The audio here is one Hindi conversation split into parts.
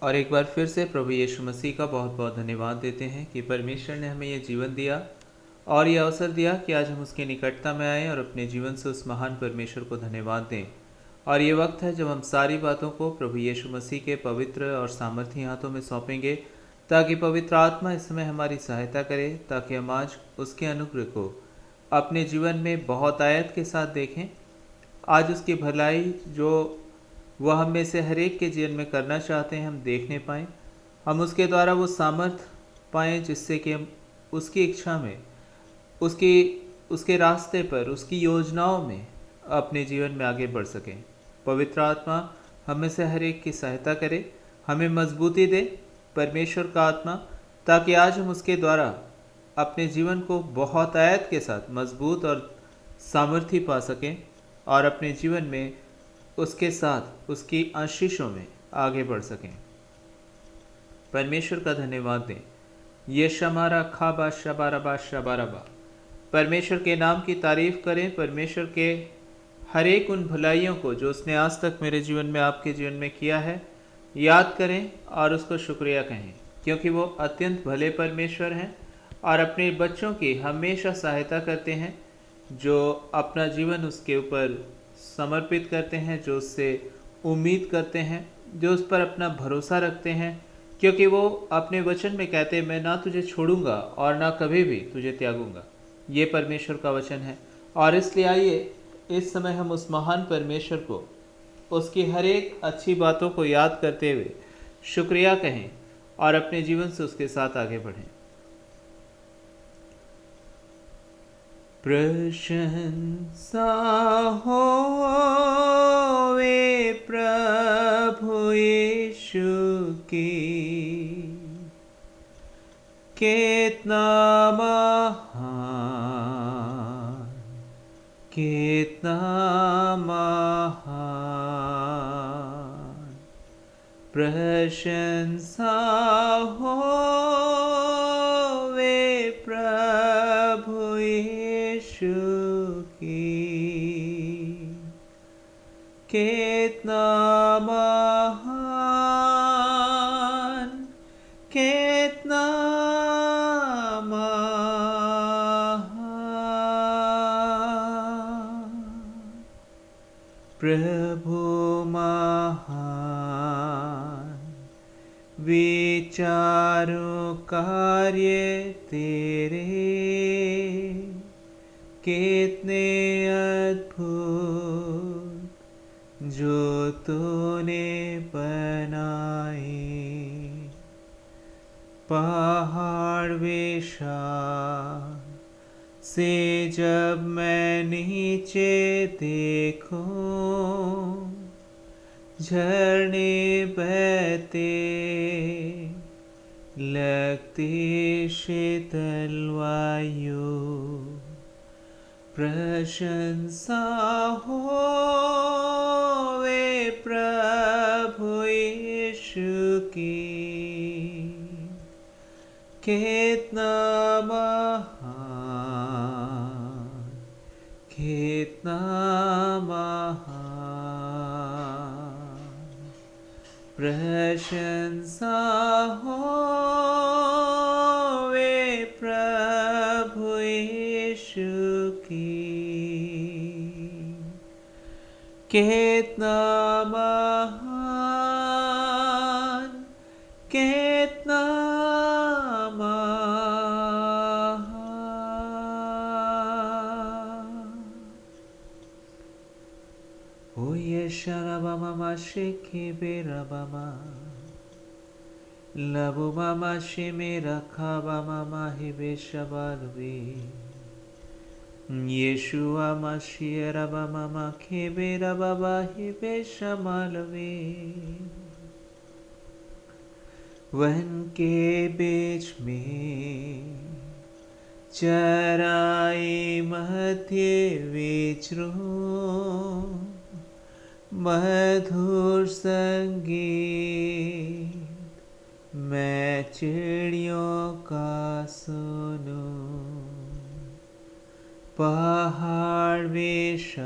और एक बार फिर से प्रभु यीशु मसीह का बहुत बहुत धन्यवाद देते हैं कि परमेश्वर ने हमें ये जीवन दिया और ये अवसर दिया कि आज हम उसके निकटता में आएँ और अपने जीवन से उस महान परमेश्वर को धन्यवाद दें। और ये वक्त है जब हम सारी बातों को प्रभु यीशु मसीह के पवित्र और सामर्थी हाथों में सौंपेंगे, ताकि पवित्र आत्मा इस समय हमारी सहायता करे, ताकि हम आज उसके अनुग्रह को अपने जीवन में बहुत आयत के साथ देखें। आज उसकी भलाई जो वह हम में से हर एक के जीवन में करना चाहते हैं हम देखने पाएँ। हम उसके द्वारा वो सामर्थ पाएँ जिससे कि हम उसकी इच्छा में, उसकी उसके रास्ते पर, उसकी योजनाओं में अपने जीवन में आगे बढ़ सकें। पवित्र आत्मा हम में से हर एक की सहायता करे, हमें मजबूती दे परमेश्वर का आत्मा, ताकि आज हम उसके द्वारा अपने जीवन को बहुत आयत के साथ मजबूत और सामर्थ्य पा सकें और अपने जीवन में उसके साथ उसकी आशीषों में आगे बढ़ सकें। परमेश्वर का धन्यवाद दें। ये शमारा खाबा शबारबा शबारबा, परमेश्वर के नाम की तारीफ करें, परमेश्वर के हर एक उन भलाइयों को जो उसने आज तक मेरे जीवन में, आपके जीवन में किया है, याद करें और उसको शुक्रिया कहें, क्योंकि वो अत्यंत भले परमेश्वर हैं और अपने बच्चों की हमेशा सहायता करते हैं, जो अपना जीवन उसके ऊपर समर्पित करते हैं, जो उससे उम्मीद करते हैं, जो उस पर अपना भरोसा रखते हैं, क्योंकि वो अपने वचन में कहते हैं, मैं ना तुझे छोड़ूंगा और ना कभी भी तुझे त्यागूंगा। ये परमेश्वर का वचन है। और इसलिए आइए इस समय हम उस महान परमेश्वर को, उसकी हर एक अच्छी बातों को याद करते हुए शुक्रिया कहें और अपने जीवन से उसके साथ आगे बढ़ें। प्रशंसा होवे प्रभु यीशु की, कितना महान, कितना महान। प्रशंसा होवे प्रभु यीशु की, कितना महान, कितना महान। प्रभु महान, विचारों कार्य तेरे कितने अद्भुत, जो तूने बनाए। पहाड़ विशाल से जब मैं नीचे देखूं, झरने बहते लगती शीतल वायु। प्रशंसा होवे प्रभु यीशु की, कितना महान, कितना महान। प्रशंसा होवे प्रभु यीशु की, कितना महान, कितना महान। O Yesharaba mama sheke rabama, labu mama sheme rakaba mama hebe shabalwe. Yeshua Mashiach mama kebe rababa hebe shamalwe. One के बीच में चराई मध्य विचरूं, मधुर संगीत मैं चिड़ियों का सुनूं। पहाड़ विशाल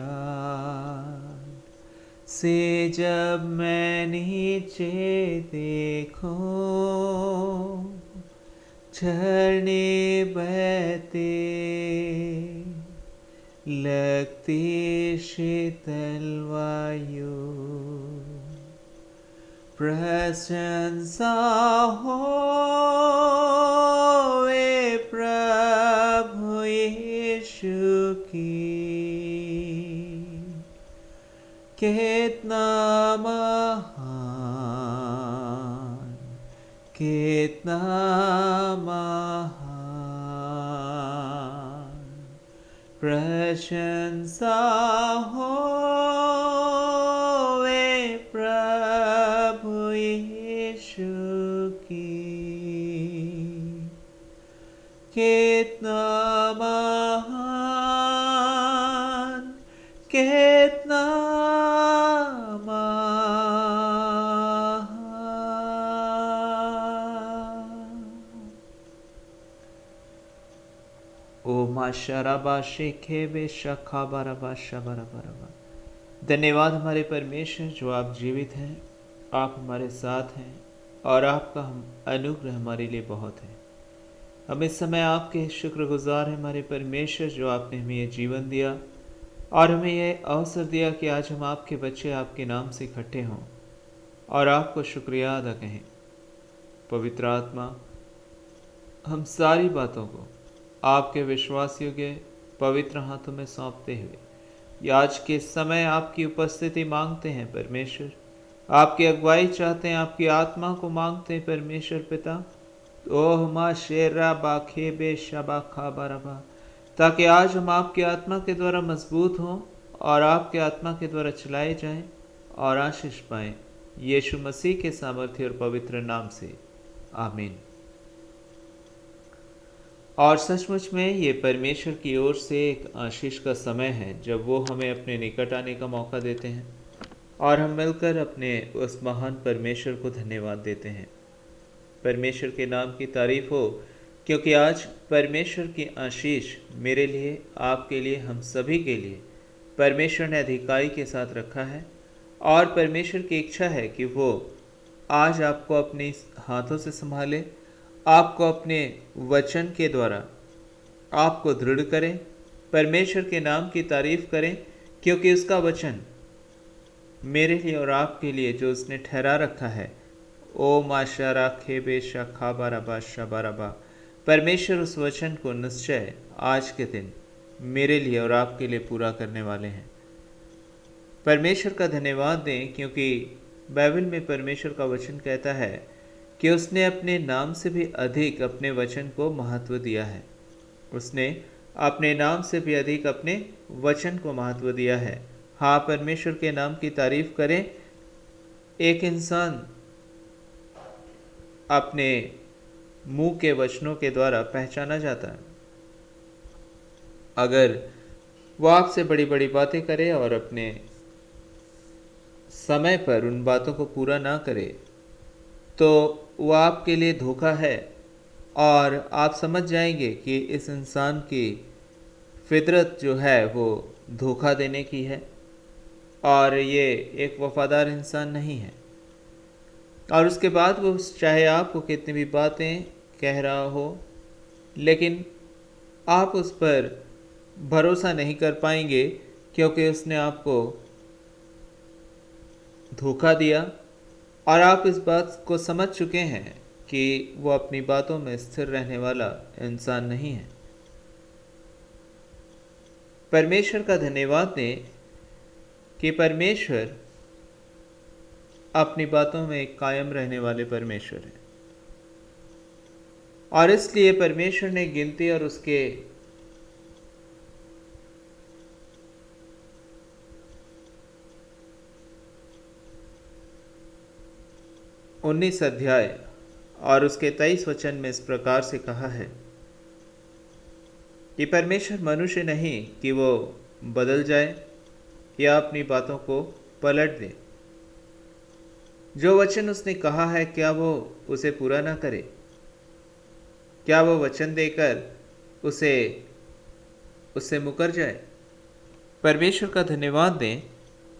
से जब मैं नीचे देखूं, झरने बहते लगती शीतल वायु, प्रशंसा होवे प्रभु यीशु की, कितना महान, कितना महान, प्रशंसा होवे प्रभु यीशु की, कितना महान, कितना ओ माशरबा शेखे बे शखा बरबा शबरबरबा। धन्यवाद हमारे परमेश्वर जो आप जीवित हैं, आप हमारे साथ हैं और आपका हम अनुग्रह हमारे लिए बहुत है। हम इस समय आपके शुक्रगुजार हैं हमारे परमेश्वर जो आपने हमें ये जीवन दिया और हमें यह अवसर दिया कि आज हम आपके बच्चे आपके नाम से इकट्ठे हों और आपको शुक्रिया अदा कहें। पवित्र आत्मा, हम सारी बातों को आपके विश्वास योग्य पवित्र हाथों में सौंपते हुए आज के समय आपकी उपस्थिति मांगते हैं परमेश्वर, आपकी अगुवाई चाहते हैं, आपकी आत्मा को मांगते हैं परमेश्वर पिता। ओह मा शेरा बाखे बे शबा खा बरबा, ताकि आज हम आपकी आत्मा के द्वारा मजबूत हों और आपके आत्मा के द्वारा चलाए जाएं और आशीष पाएं। यीशु मसीह के सामर्थ्य और पवित्र नाम से आमीन। और सचमुच में ये परमेश्वर की ओर से एक आशीष का समय है जब वो हमें अपने निकट आने का मौका देते हैं और हम मिलकर अपने उस महान परमेश्वर को धन्यवाद देते हैं। परमेश्वर के नाम की तारीफ हो, क्योंकि आज परमेश्वर की आशीष मेरे लिए, आपके लिए, हम सभी के लिए परमेश्वर ने अधिकारी के साथ रखा है और परमेश्वर की इच्छा है कि वो आज आपको अपने हाथों से संभाले, आपको अपने वचन के द्वारा आपको दृढ़ करें, परमेश्वर के नाम की तारीफ करें, क्योंकि उसका वचन मेरे लिए और आपके लिए जो उसने ठहरा रखा है, ओ माशारा खेबे शखा बारबा शबारबा, परमेश्वर उस वचन को निश्चय आज के दिन मेरे लिए और आपके लिए पूरा करने वाले हैं। परमेश्वर का धन्यवाद दें, क्योंकि बाइबल में परमेश्वर का वचन कहता है कि उसने अपने नाम से भी अधिक अपने वचन को महत्व दिया है। उसने अपने नाम से भी अधिक अपने वचन को महत्व दिया है। हाँ, परमेश्वर के नाम की तारीफ करें। एक इंसान अपने मुंह के वचनों के द्वारा पहचाना जाता है। अगर वो आपसे बड़ी बड़ी बातें करे और अपने समय पर उन बातों को पूरा ना करे, तो वो आपके लिए धोखा है और आप समझ जाएंगे कि इस इंसान की फितरत जो है वो धोखा देने की है और ये एक वफादार इंसान नहीं है। और उसके बाद वो चाहे आपको कितनी भी बातें कह रहा हो, लेकिन आप उस पर भरोसा नहीं कर पाएंगे, क्योंकि उसने आपको धोखा दिया और आप इस बात को समझ चुके हैं कि वो अपनी बातों में स्थिर रहने वाला इंसान नहीं है। परमेश्वर का धन्यवाद दें कि परमेश्वर अपनी बातों में कायम रहने वाले परमेश्वर है और इसलिए परमेश्वर ने गिनती और उसके उन्नीस अध्याय और उसके 23 वचन में इस प्रकार से कहा है कि परमेश्वर मनुष्य नहीं कि वो बदल जाए या अपनी बातों को पलट दे। जो वचन उसने कहा है, क्या वो उसे पूरा ना करे? क्या वो वचन देकर उससे मुकर जाए? परमेश्वर का धन्यवाद दें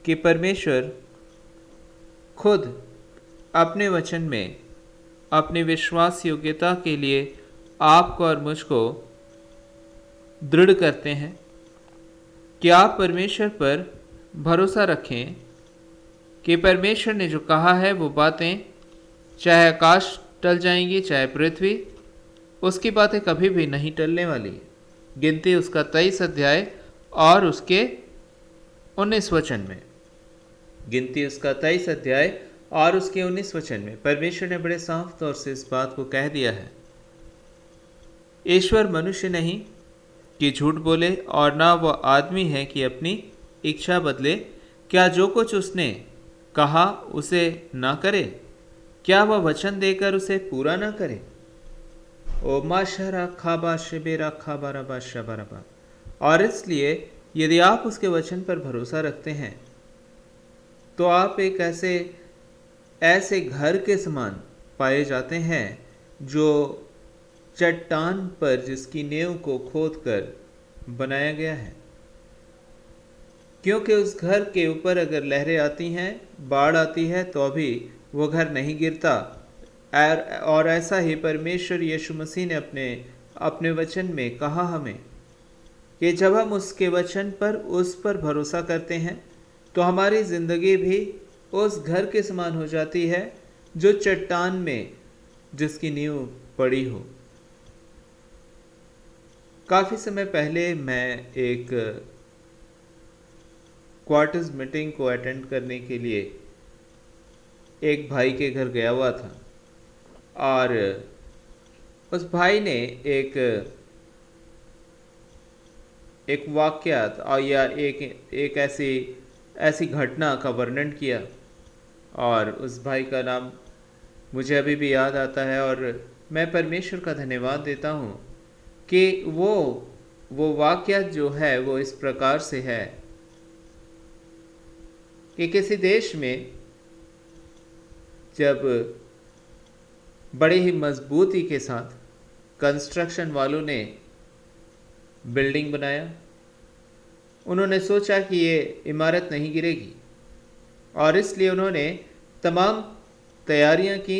कि परमेश्वर खुद अपने वचन में अपनी विश्वास योग्यता के लिए आपको और मुझको दृढ़ करते हैं कि आप परमेश्वर पर भरोसा रखें कि परमेश्वर ने जो कहा है वो बातें, चाहे आकाश टल जाएंगी चाहे पृथ्वी, उसकी बातें कभी भी नहीं टलने वाली है। गिनती उसका 23 अध्याय और उसके 19 वचन में, गिनती उसका 23 अध्याय और उसके 19 वचन में परमेश्वर ने बड़े साफ तौर से इस बात को कह दिया है। ईश्वर मनुष्य नहीं कि झूठ बोले, और ना वह आदमी है कि अपनी इच्छा बदले। क्या जो कुछ उसने कहा उसे ना करे? क्या वह वचन देकर उसे पूरा ना करे? ओ माशरा खाबा शिबेरा खाबाराबा शबराबा। और इसलिए यदि आप उसके वचन पर भरोसा रखते हैं तो आप एक ऐसे घर के समान पाए जाते हैं जो चट्टान पर जिसकी नींव को खोदकर बनाया गया है, क्योंकि उस घर के ऊपर अगर लहरें आती हैं, बाढ़ आती है, तो भी वो घर नहीं गिरता। और ऐसा ही परमेश्वर यीशु मसीह ने अपने वचन में कहा हमें कि जब हम उसके वचन पर उस पर भरोसा करते हैं तो हमारी ज़िंदगी भी उस घर के समान हो जाती है जो चट्टान में जिसकी नींव पड़ी हो। काफ़ी समय पहले मैं एक क्वार्टर्स मीटिंग को अटेंड करने के लिए एक भाई के घर गया हुआ था, और उस भाई ने एक वाक़यात और या एक ऐसी घटना का वर्णन किया, और उस भाई का नाम मुझे अभी भी याद आता है। और मैं परमेश्वर का धन्यवाद देता हूँ कि वो वाक़यात जो है वो इस प्रकार से है कि किसी देश में जब बड़ी ही मजबूती के साथ कंस्ट्रक्शन वालों ने बिल्डिंग बनाया, उन्होंने सोचा कि ये इमारत नहीं गिरेगी, और इसलिए उन्होंने तमाम तैयारियां की,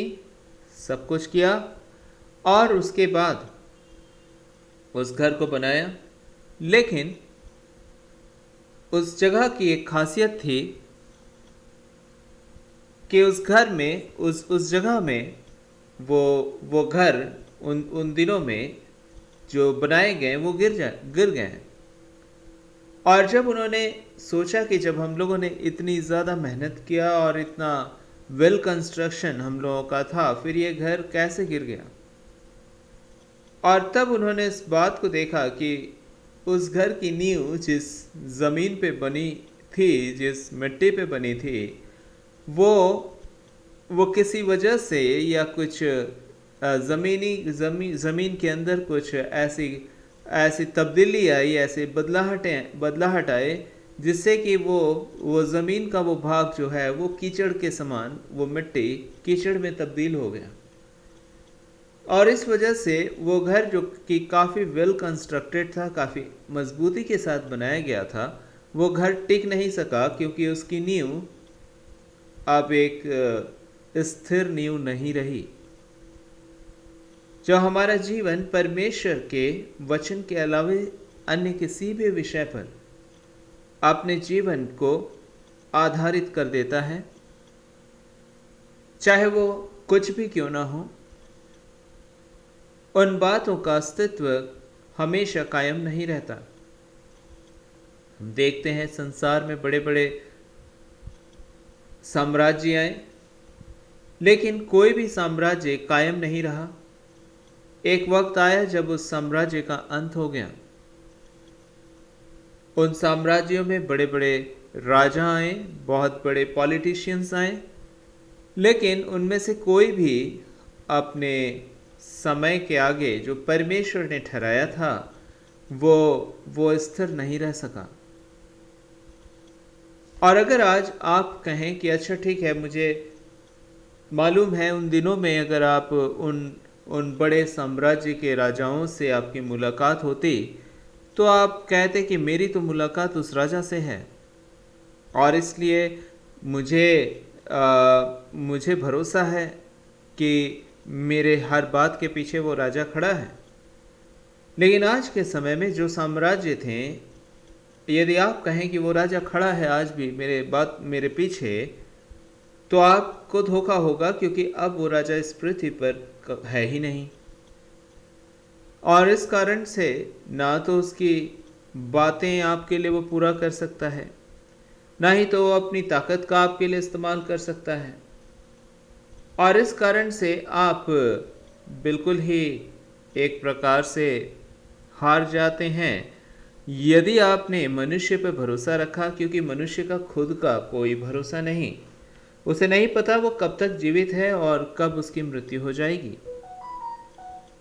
सब कुछ किया, और उसके बाद उस घर को बनाया। लेकिन उस जगह की एक खासियत थी कि उस घर में उस जगह में वो घर उन दिनों में जो बनाए गए वो गिर गए। और जब उन्होंने सोचा कि जब हम लोगों ने इतनी ज़्यादा मेहनत किया और इतना वेल कंस्ट्रक्शन हम लोगों का था, फिर ये घर कैसे गिर गया। और तब उन्होंने इस बात को देखा कि उस घर की नींव जिस ज़मीन पे बनी थी, जिस मिट्टी पे बनी थी, वो किसी वजह से या कुछ ज़मीन के अंदर कुछ ऐसी तब्दीली आई, ऐसे बदलाहट आए, जिससे कि वो ज़मीन का वो भाग जो है वो कीचड़ के समान, वो मिट्टी कीचड़ में तब्दील हो गया। और इस वजह से वो घर जो कि काफ़ी वेल कंस्ट्रक्टेड था, काफ़ी मजबूती के साथ बनाया गया था, वो घर टिक नहीं सका, क्योंकि उसकी नींव अब एक स्थिर नींव नहीं रही। जो हमारा जीवन परमेश्वर के वचन के अलावे अन्य किसी भी विषय पर अपने जीवन को आधारित कर देता है, चाहे वो कुछ भी क्यों ना हो, उन बातों का अस्तित्व हमेशा कायम नहीं रहता। हम देखते हैं संसार में बड़े बड़े साम्राज्य आए, लेकिन कोई भी साम्राज्य कायम नहीं रहा। एक वक्त आया जब उस साम्राज्य का अंत हो गया। उन साम्राज्यों में बड़े बड़े राजा आए, बहुत बड़े पॉलिटिशियंस आए, लेकिन उनमें से कोई भी अपने समय के आगे जो परमेश्वर ने ठहराया था वो स्थिर नहीं रह सका। और अगर आज आप कहें कि अच्छा ठीक है, मुझे मालूम है उन दिनों में अगर आप उन बड़े साम्राज्य के राजाओं से आपकी मुलाकात होती तो आप कहते कि मेरी तो मुलाकात उस राजा से है, और इसलिए मुझे मुझे भरोसा है कि मेरे हर बात के पीछे वो राजा खड़ा है। लेकिन आज के समय में जो साम्राज्य थे, यदि आप कहें कि वो राजा खड़ा है आज भी मेरे पीछे, तो आपको धोखा होगा, क्योंकि अब वो राजा इस पृथ्वी पर है ही नहीं। और इस कारण से ना तो उसकी बातें आपके लिए वो पूरा कर सकता है, ना ही तो वो अपनी ताकत का आपके लिए इस्तेमाल कर सकता है। और इस कारण से आप बिल्कुल ही एक प्रकार से हार जाते हैं यदि आपने मनुष्य पर भरोसा रखा, क्योंकि मनुष्य का खुद का कोई भरोसा नहीं। उसे नहीं पता वो कब तक जीवित है और कब उसकी मृत्यु हो जाएगी।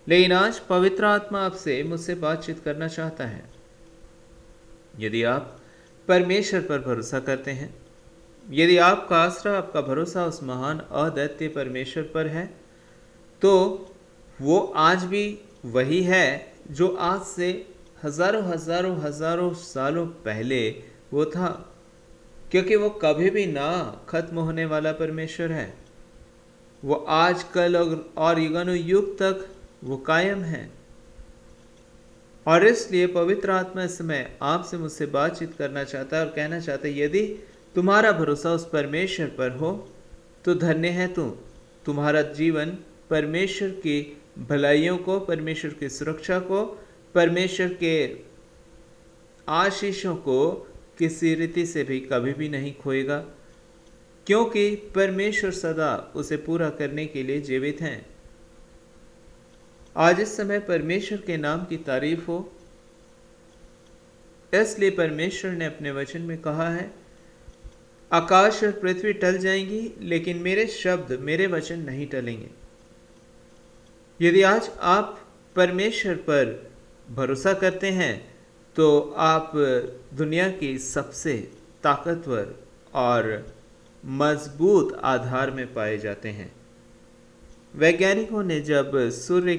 लेकिन आज पवित्र आत्मा आपसे मुझसे बातचीत करना चाहता है। यदि आप परमेश्वर पर भरोसा करते हैं, यदि आपका आसरा, आपका भरोसा उस महान अद्वितीय परमेश्वर पर है, तो वो आज भी वही है जो आज से हजारों हजारों हजारों सालों पहले वो था, क्योंकि वो कभी भी ना खत्म होने वाला परमेश्वर है। वो आज, कल और युगानुयुग तक वो कायम है। और इसलिए पवित्र आत्मा इस समय आपसे मुझसे बातचीत करना चाहता है और कहना चाहता है, यदि तुम्हारा भरोसा उस परमेश्वर पर हो तो धन्य है तुम्हारा जीवन परमेश्वर की भलाइयों को, परमेश्वर की सुरक्षा को, परमेश्वर के आशीषों को किसी रीति से भी कभी भी नहीं खोएगा, क्योंकि परमेश्वर सदा उसे पूरा करने के लिए जीवित हैं। आज इस समय परमेश्वर के नाम की तारीफ हो, इसलिए परमेश्वर ने अपने वचन में कहा है, आकाश और पृथ्वी टल जाएंगी लेकिन मेरे शब्द, मेरे वचन नहीं टलेंगे। यदि आज आप परमेश्वर पर भरोसा करते हैं तो आप दुनिया की सबसे ताकतवर और मजबूत आधार में पाए जाते हैं। वैज्ञानिकों ने जब सूर्य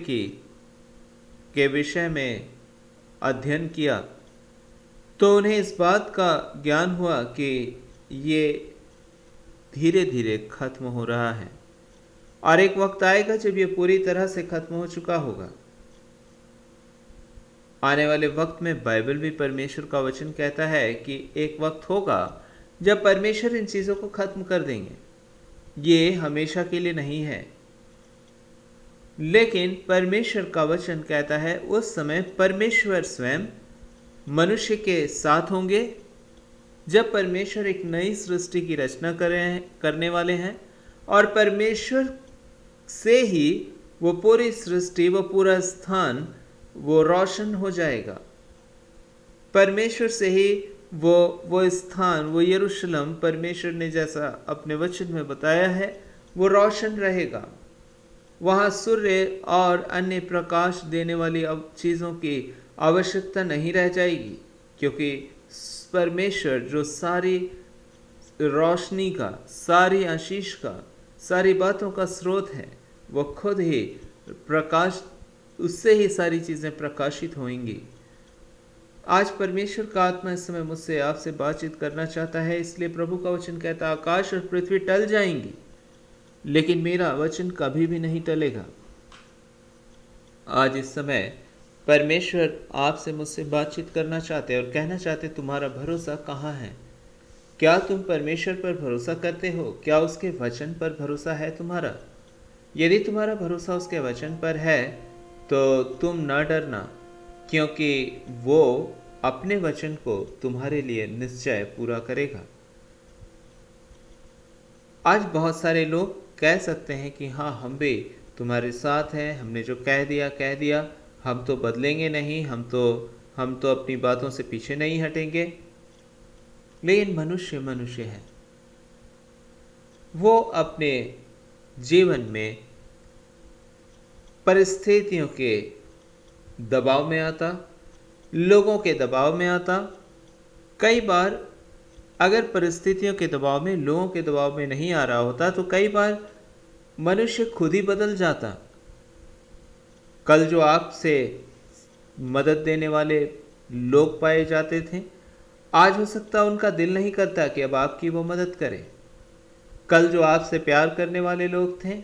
के विषय में अध्ययन किया तो उन्हें इस बात का ज्ञान हुआ कि ये धीरे धीरे खत्म हो रहा है और एक वक्त आएगा जब ये पूरी तरह से खत्म हो चुका होगा। आने वाले वक्त में बाइबल भी परमेश्वर का वचन कहता है कि एक वक्त होगा जब परमेश्वर इन चीज़ों को खत्म कर देंगे। ये हमेशा के लिए नहीं है, लेकिन परमेश्वर का वचन कहता है उस समय परमेश्वर स्वयं मनुष्य के साथ होंगे, जब परमेश्वर एक नई सृष्टि की रचना करने वाले हैं और परमेश्वर से ही वो पूरी सृष्टि, वो पूरा स्थान वो रोशन हो जाएगा। परमेश्वर से ही वो स्थान, वो यरूशलेम, परमेश्वर ने जैसा अपने वचन में बताया है, वो रोशन रहेगा। वहाँ सूर्य और अन्य प्रकाश देने वाली चीज़ों की आवश्यकता नहीं रह जाएगी, क्योंकि परमेश्वर जो सारी रोशनी का, सारी आशीष का, सारी बातों का स्रोत है, वो खुद ही प्रकाश, उससे ही सारी चीज़ें प्रकाशित होंगी। आज परमेश्वर का आत्मा इस समय मुझसे आपसे बातचीत करना चाहता है, इसलिए प्रभु का वचन कहता है, आकाश और पृथ्वी टल जाएंगी लेकिन मेरा वचन कभी भी नहीं टलेगा। आज इस समय परमेश्वर आपसे मुझसे बातचीत करना चाहते हैं और कहना चाहते, तुम्हारा भरोसा कहाँ है? क्या तुम परमेश्वर पर भरोसा करते हो? क्या उसके वचन पर भरोसा है तुम्हारा? यदि तुम्हारा भरोसा उसके वचन पर है तो तुम न डरना, क्योंकि वो अपने वचन को तुम्हारे लिए निश्चय पूरा करेगा। आज बहुत सारे लोग कह सकते हैं कि हाँ, हम भी तुम्हारे साथ हैं, हमने जो कह दिया, हम तो बदलेंगे नहीं, हम तो अपनी बातों से पीछे नहीं हटेंगे। लेकिन मनुष्य है, वो अपने जीवन में परिस्थितियों के दबाव में आता, लोगों के दबाव में आता। कई बार अगर परिस्थितियों के दबाव में, लोगों के दबाव में नहीं आ रहा होता तो कई बार मनुष्य खुद ही बदल जाता। कल जो आपसे मदद देने वाले लोग पाए जाते थे, आज हो सकता उनका दिल नहीं करता कि अब आपकी वो मदद करें। कल जो आपसे प्यार करने वाले लोग थे,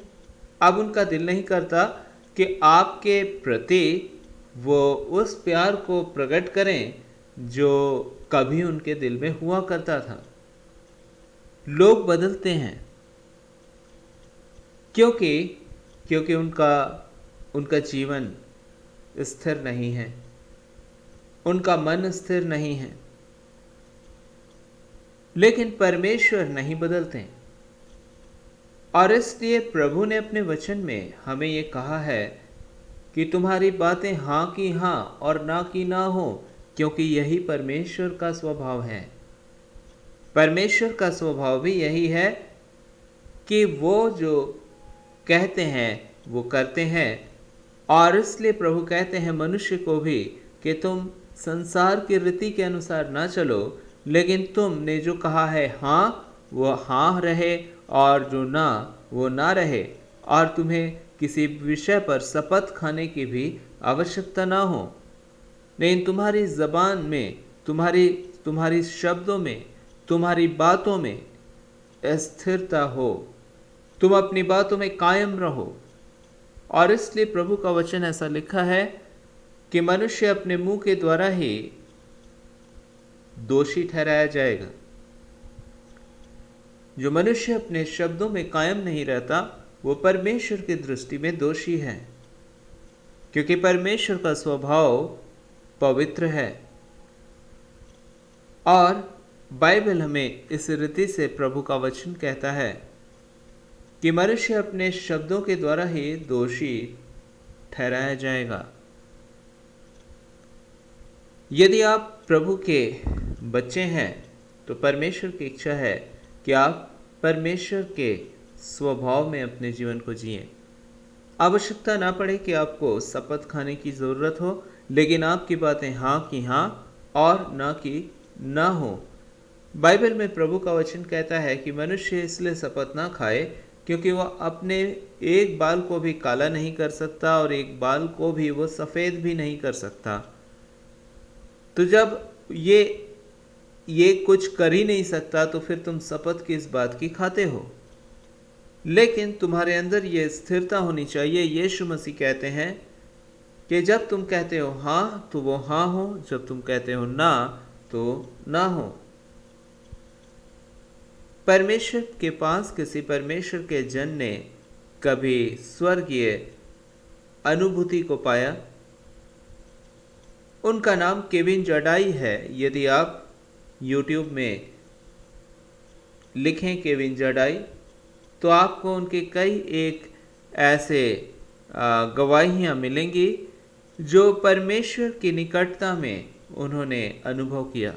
अब उनका दिल नहीं करता कि आपके प्रति वो उस प्यार को प्रकट करें जो कभी उनके दिल में हुआ करता था। लोग बदलते हैं क्योंकि क्योंकि उनका उनका जीवन स्थिर नहीं है, उनका मन स्थिर नहीं है। लेकिन परमेश्वर नहीं बदलते, और इसलिए प्रभु ने अपने वचन में हमें ये कहा है कि तुम्हारी बातें हाँ की हाँ और ना की ना हो, क्योंकि यही परमेश्वर का स्वभाव है। परमेश्वर का स्वभाव भी यही है कि वो जो कहते हैं वो करते हैं। और इसलिए प्रभु कहते हैं मनुष्य को भी कि तुम संसार की रीति के अनुसार ना चलो, लेकिन तुमने जो कहा है हाँ वो हाँ रहे और जो ना वो ना रहे, और तुम्हें किसी विषय पर शपथ खाने की भी आवश्यकता ना हो। लेकिन तुम्हारी जबान में, तुम्हारी शब्दों में, तुम्हारी बातों में स्थिरता हो, तुम अपनी बातों में कायम रहो। और इसलिए प्रभु का वचन ऐसा लिखा है कि मनुष्य अपने मुंह के द्वारा ही दोषी ठहराया जाएगा। जो मनुष्य अपने शब्दों में कायम नहीं रहता वो परमेश्वर की दृष्टि में दोषी है, क्योंकि परमेश्वर का स्वभाव पवित्र है। और बाइबल हमें इस रीति से प्रभु का वचन कहता है कि मनुष्य अपने शब्दों के द्वारा ही दोषी ठहराया जाएगा। यदि आप प्रभु के बच्चे हैं तो परमेश्वर की इच्छा है कि आप परमेश्वर के स्वभाव में अपने जीवन को जिएं। आवश्यकता ना पड़े कि आपको शपथ खाने की ज़रूरत हो, लेकिन आपकी बातें हाँ की हाँ और ना की ना हो। बाइबल में प्रभु का वचन कहता है कि मनुष्य इसलिए शपथ ना खाए क्योंकि वह अपने एक बाल को भी काला नहीं कर सकता और एक बाल को भी वो सफ़ेद भी नहीं कर सकता। तो जब ये कुछ कर ही नहीं सकता तो फिर तुम शपथ किस बात की खाते हो। लेकिन तुम्हारे अंदर ये स्थिरता होनी चाहिए। यीशु मसीह कहते हैं कि जब तुम कहते हो हाँ तो वो हाँ हो, जब तुम कहते हो ना तो ना हो। परमेश्वर के पास किसी परमेश्वर के जन ने कभी स्वर्गीय अनुभूति को पाया। उनका नाम केविन जॉर्डाई है। यदि आप YouTube में लिखें केविन जॉर्डाई तो आपको उनके कई एक ऐसे गवाहियाँ मिलेंगी जो परमेश्वर की निकटता में उन्होंने अनुभव किया।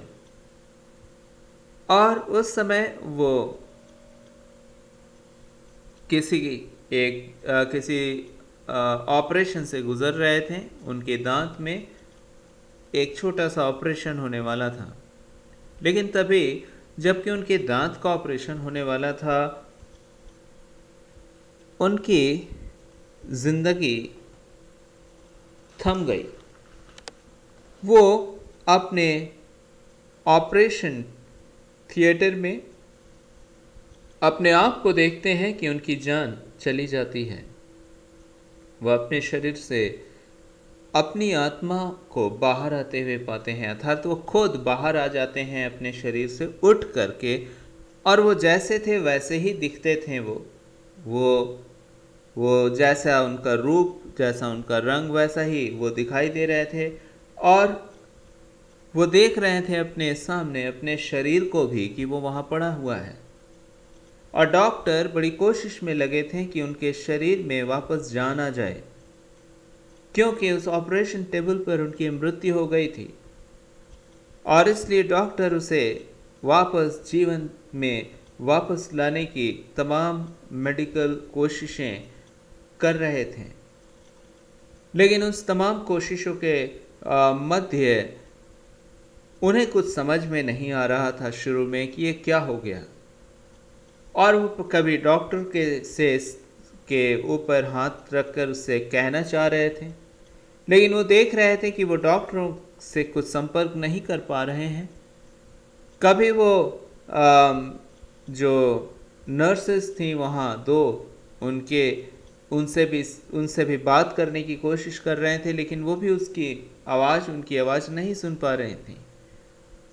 और उस समय वो किसी ऑपरेशन से गुजर रहे थे। उनके दांत में एक छोटा सा ऑपरेशन होने वाला था, लेकिन तभी जबकि उनके दांत का ऑपरेशन होने वाला था, उनकी जिंदगी थम गई। वो अपने ऑपरेशन थिएटर में अपने आप को देखते हैं कि उनकी जान चली जाती है। वह अपने शरीर से अपनी आत्मा को बाहर आते हुए पाते हैं, अर्थात वो खुद बाहर आ जाते हैं अपने शरीर से उठ करके, और वो जैसे थे वैसे ही दिखते थे। वो जैसा उनका रूप, जैसा उनका रंग, वैसा ही वो दिखाई दे रहे थे। और वो देख रहे थे अपने सामने अपने शरीर को भी कि वो वहाँ पड़ा हुआ है। और डॉक्टर बड़ी कोशिश में लगे थे कि उनके शरीर में वापस जान आ जाए, क्योंकि उस ऑपरेशन टेबल पर उनकी मृत्यु हो गई थी। और इसलिए डॉक्टर उसे वापस जीवन में वापस लाने की तमाम मेडिकल कोशिशें कर रहे थे। लेकिन उस तमाम कोशिशों के मध्य उन्हें कुछ समझ में नहीं आ रहा था शुरू में कि ये क्या हो गया। और वो कभी डॉक्टर के ऊपर हाथ रखकर उससे कहना चाह रहे थे, लेकिन वो देख रहे थे कि वो डॉक्टरों से कुछ संपर्क नहीं कर पा रहे हैं। कभी वो जो नर्सेस थी वहाँ दो, उनके उनसे भी बात करने की कोशिश कर रहे थे, लेकिन वो भी उनकी आवाज़ नहीं सुन पा रही थी।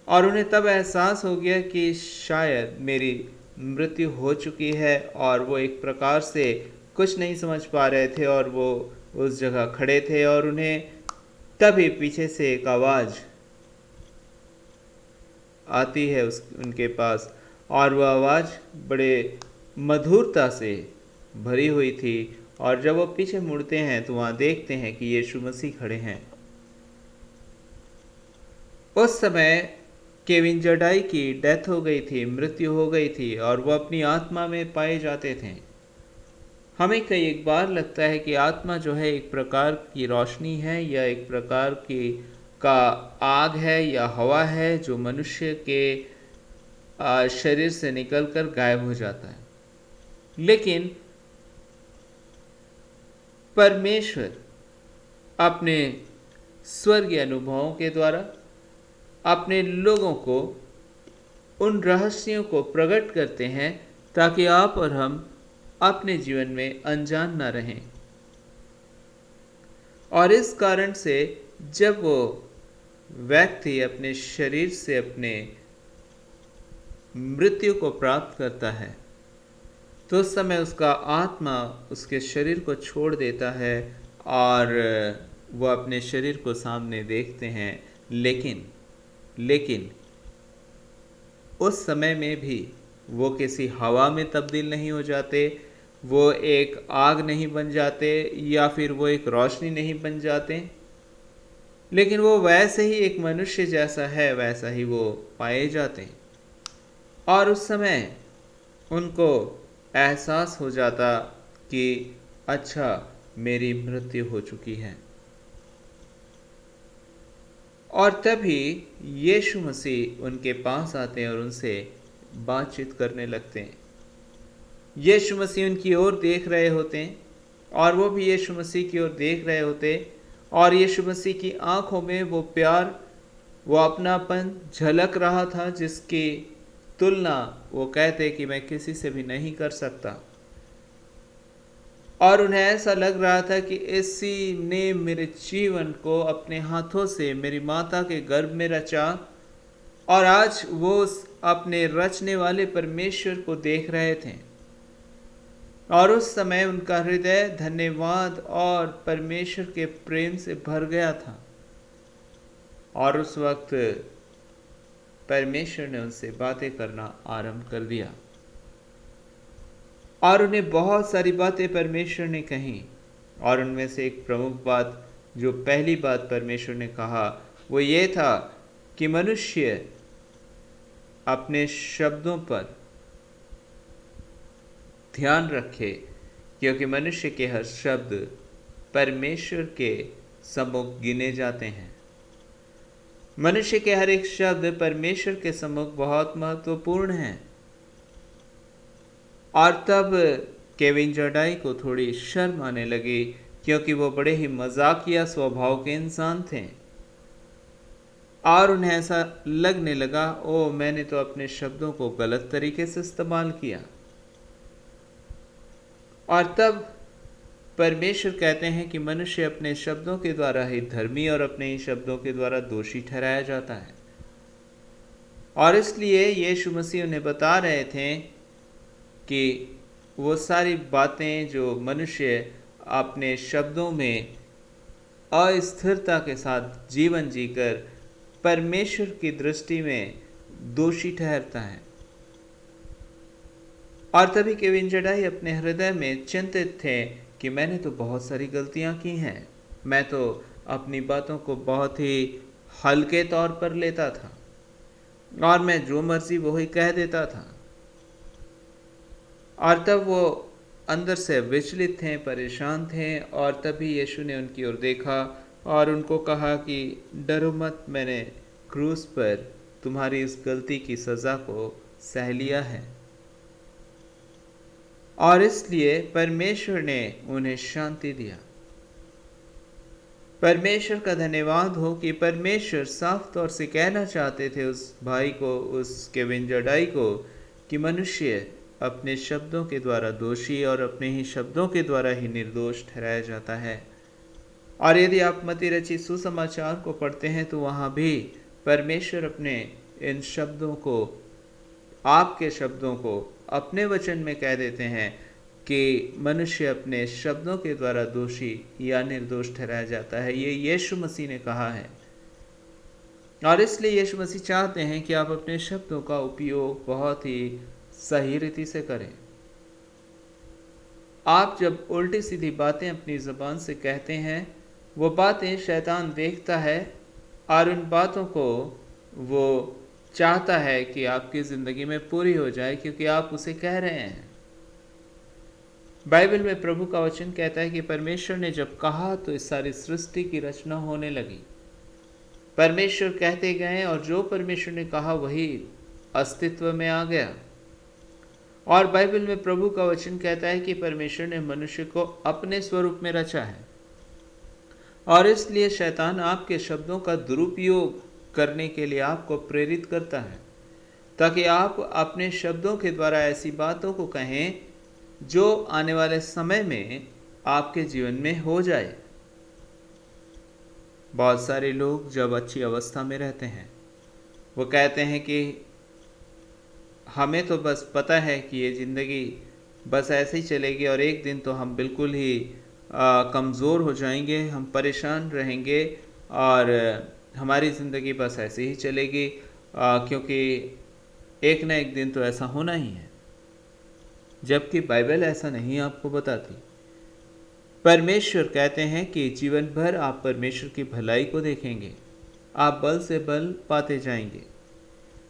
और उन्हें तब एहसास हो गया कि शायद मेरी मृत्यु हो चुकी है, और वो एक प्रकार से कुछ नहीं समझ पा रहे थे, और वो उस जगह खड़े थे। और उन्हें तभी पीछे से एक आवाज़ आती है उनके पास, और वह आवाज़ बड़े मधुरता से भरी हुई थी। और जब वो पीछे मुड़ते हैं तो वहाँ देखते हैं कि यीशु मसीह खड़े हैं। उस समय केविन जडाई की डेथ हो गई थी, मृत्यु हो गई थी, और वो अपनी आत्मा में पाए जाते थे। हमें कई एक बार लगता है कि आत्मा जो है एक प्रकार की रोशनी है, या एक प्रकार की का आग है, या हवा है, जो मनुष्य के शरीर से निकलकर गायब हो जाता है। लेकिन परमेश्वर अपने स्वर्गीय अनुभवों के द्वारा अपने लोगों को उन रहस्यों को प्रकट करते हैं, ताकि आप और हम अपने जीवन में अनजान न रहें। और इस कारण से जब वो व्यक्ति अपने शरीर से अपने मृत्यु को प्राप्त करता है, तो उस समय उसका आत्मा उसके शरीर को छोड़ देता है, और वो अपने शरीर को सामने देखते हैं। लेकिन उस समय में भी वो किसी हवा में तब्दील नहीं हो जाते, वो एक आग नहीं बन जाते, या फिर वो एक रोशनी नहीं बन जाते, लेकिन वो वैसे ही एक मनुष्य जैसा है, वैसा ही वो पाए जाते हैं। और उस समय उनको एहसास हो जाता कि अच्छा, मेरी मृत्यु हो चुकी है। और तभी यीशु मसीह उनके पास आते हैं और उनसे बातचीत करने लगते हैं। यीशु मसीह उनकी ओर देख रहे होते हैं, और वो भी यीशु मसीह की ओर देख रहे होते, और यीशु मसीह की आंखों में वो प्यार, वो अपनापन झलक रहा था, जिसकी तुलना वो कहते कि मैं किसी से भी नहीं कर सकता। और उन्हें ऐसा लग रहा था कि इसी ने मेरे जीवन को अपने हाथों से मेरी माता के गर्भ में रचा, और आज वो अपने रचने वाले परमेश्वर को देख रहे थे। और उस समय उनका हृदय धन्यवाद और परमेश्वर के प्रेम से भर गया था। और उस वक्त परमेश्वर ने उनसे बातें करना आरंभ कर दिया, और उन्हें बहुत सारी बातें परमेश्वर ने कही। और उनमें से एक प्रमुख बात, जो पहली बात परमेश्वर ने कहा, वो ये था कि मनुष्य अपने शब्दों पर ध्यान रखे, क्योंकि मनुष्य के हर शब्द परमेश्वर के सम्मुख गिने जाते हैं। मनुष्य के हर एक शब्द परमेश्वर के सम्मुख बहुत महत्वपूर्ण है। और तब केविन जडाई को थोड़ी शर्म आने लगी, क्योंकि वो बड़े ही मजाकिया स्वभाव के इंसान थे, और उन्हें ऐसा लगने लगा, ओ मैंने तो अपने शब्दों को गलत तरीके से इस्तेमाल किया। और तब परमेश्वर कहते हैं कि मनुष्य अपने शब्दों के द्वारा ही धर्मी और अपने ही शब्दों के द्वारा दोषी ठहराया जाता है। और इसलिए यीशु मसीह उन्हें बता रहे थे कि वो सारी बातें जो मनुष्य अपने शब्दों में अस्थिरता के साथ जीवन जीकर परमेश्वर की दृष्टि में दोषी ठहरता है। और तभी केविन जडाई अपने हृदय में चिंतित थे कि मैंने तो बहुत सारी गलतियां की हैं, मैं तो अपनी बातों को बहुत ही हल्के तौर पर लेता था, और मैं जो मर्जी वो ही कह देता था। और तब वो अंदर से विचलित थे, परेशान थे। और तभी यीशु ने उनकी ओर देखा और उनको कहा कि डरो मत, मैंने क्रूस पर तुम्हारी इस गलती की सज़ा को सह लिया है। और इसलिए परमेश्वर ने उन्हें शांति दिया। परमेश्वर का धन्यवाद हो कि परमेश्वर साफ तौर से कहना चाहते थे उस भाई को, उस केविन जडाई को, कि मनुष्य अपने शब्दों के द्वारा दोषी और अपने ही शब्दों के द्वारा ही निर्दोष ठहराया जाता है। और यदि आप मत्ती रचित सुसमाचार को पढ़ते हैं तो वहाँ भी परमेश्वर अपने इन शब्दों को, आपके शब्दों को अपने वचन में कह देते हैं कि मनुष्य अपने शब्दों के द्वारा दोषी या निर्दोष ठहराया जाता है। ये यीशु मसीह ने कहा है और इसलिए यीशु मसीह चाहते हैं कि आप अपने शब्दों का उपयोग बहुत ही सही रीति से करें। आप जब उल्टी सीधी बातें अपनी ज़बान से कहते हैं, वो बातें शैतान देखता है और उन बातों को वो चाहता है कि आपकी ज़िंदगी में पूरी हो जाए, क्योंकि आप उसे कह रहे हैं। बाइबल में प्रभु का वचन कहता है कि परमेश्वर ने जब कहा तो इस सारी सृष्टि की रचना होने लगी। परमेश्वर कहते गए और जो परमेश्वर ने कहा वही अस्तित्व में आ गया। और बाइबल में प्रभु का वचन कहता है कि परमेश्वर ने मनुष्य को अपने स्वरूप में रचा है और इसलिए शैतान आपके शब्दों का दुरुपयोग करने के लिए आपको प्रेरित करता है, ताकि आप अपने शब्दों के द्वारा ऐसी बातों को कहें जो आने वाले समय में आपके जीवन में हो जाए। बहुत सारे लोग जब अच्छी अवस्था में रहते हैं वो कहते हैं कि हमें तो बस पता है कि ये ज़िंदगी बस ऐसे ही चलेगी और एक दिन तो हम बिल्कुल ही कमज़ोर हो जाएंगे, हम परेशान रहेंगे और हमारी ज़िंदगी बस ऐसे ही चलेगी, क्योंकि एक ना एक दिन तो ऐसा होना ही है। जबकि बाइबल ऐसा नहीं आपको बताती। परमेश्वर कहते हैं कि जीवन भर आप परमेश्वर की भलाई को देखेंगे, आप बल से बल पाते जाएंगे,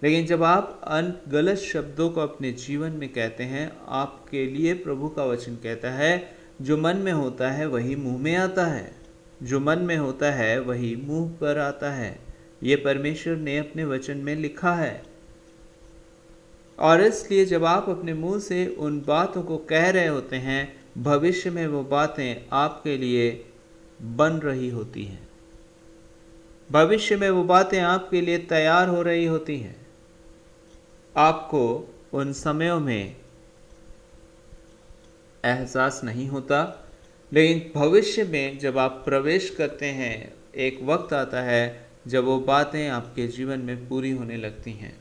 लेकिन जब आप गलत शब्दों को अपने जीवन में कहते हैं, आपके लिए प्रभु का वचन कहता है जो मन में होता है वही मुंह में आता है, जो मन में होता है वही मुंह पर आता है। ये परमेश्वर ने अपने वचन में लिखा है। और इसलिए जब आप अपने मुंह से उन बातों को कह रहे होते हैं, भविष्य में वो बातें आपके लिए बन रही होती हैं, भविष्य में वो बातें आपके लिए तैयार हो रही होती हैं। आपको उन समयों में एहसास नहीं होता, लेकिन भविष्य में जब आप प्रवेश करते हैं, एक वक्त आता है जब वो बातें आपके जीवन में पूरी होने लगती हैं।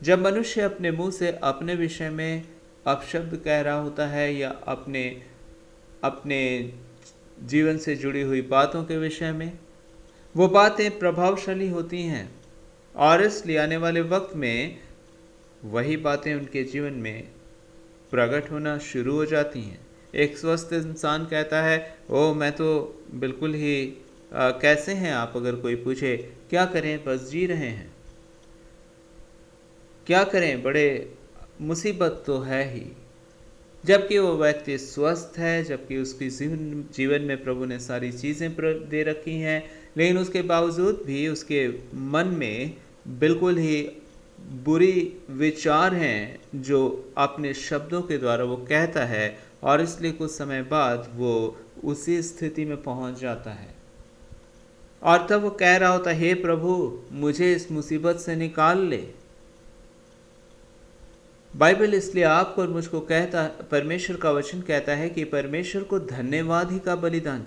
जब मनुष्य अपने मुंह से अपने विषय में अपशब्द कह रहा होता है या अपने जीवन से जुड़ी हुई बातों के विषय में, वो बातें प्रभावशाली होती हैं और इसलिए आने वाले वक्त में वही बातें उनके जीवन में प्रकट होना शुरू हो जाती हैं। एक स्वस्थ इंसान कहता है, ओ मैं तो बिल्कुल ही कैसे हैं आप? अगर कोई पूछे क्या करें, बस जी रहे हैं। क्या करें, बड़े मुसीबत तो है ही। जबकि वो व्यक्ति स्वस्थ है, जबकि उसकी जीवन में प्रभु ने सारी चीज़ें दे रखी हैं, लेकिन उसके बावजूद भी उसके मन में बिल्कुल ही बुरी विचार हैं जो अपने शब्दों के द्वारा वो कहता है और इसलिए कुछ समय बाद वो उसी स्थिति में पहुंच जाता है और तब वो कह रहा होता है, हे प्रभु मुझे इस मुसीबत से निकाल ले। बाइबल इसलिए आपको और मुझको कहता, परमेश्वर का वचन कहता है कि परमेश्वर को धन्यवाद ही का बलिदान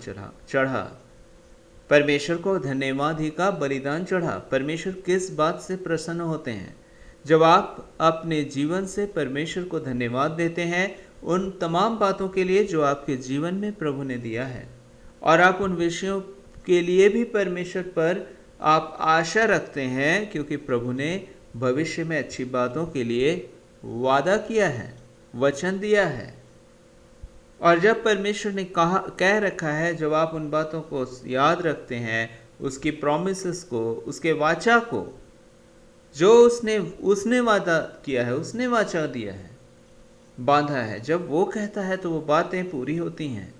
चढ़ा। परमेश्वर को धन्यवाद ही का बलिदान चढ़ा। परमेश्वर किस बात से प्रसन्न होते हैं? जब आप अपने जीवन से परमेश्वर को धन्यवाद देते हैं उन तमाम बातों के लिए जो आपके जीवन में प्रभु ने दिया है, और आप उन विषयों के लिए भी परमेश्वर पर आप आशा रखते हैं, क्योंकि प्रभु ने भविष्य में अच्छी बातों के लिए वादा किया है, वचन दिया है। और जब परमेश्वर ने कह रखा है, जब आप उन बातों को याद रखते हैं, उसकी प्रॉमिसेस को, उसके वाचा को, जो उसने वादा किया है, उसने वाचा दिया है, बांधा है, जब वो कहता है तो वो बातें पूरी होती हैं।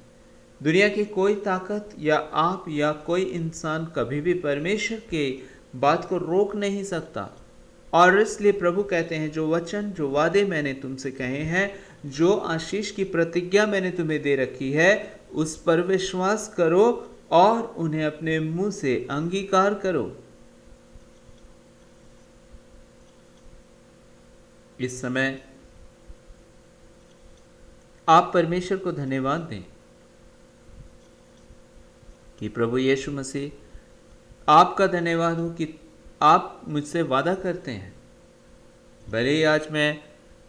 दुनिया की कोई ताकत या आप या कोई इंसान कभी भी परमेश्वर के बात को रोक नहीं सकता। और इसलिए प्रभु कहते हैं, जो वचन, जो वादे मैंने तुमसे कहे हैं, जो आशीष की प्रतिज्ञा मैंने तुम्हें दे रखी है, उस पर विश्वास करो और उन्हें अपने मुंह से अंगीकार करो। इस समय आप परमेश्वर को धन्यवाद दें कि प्रभु यीशु मसीह, आपका धन्यवाद हो कि आप मुझसे वादा करते हैं, भले ही आज मैं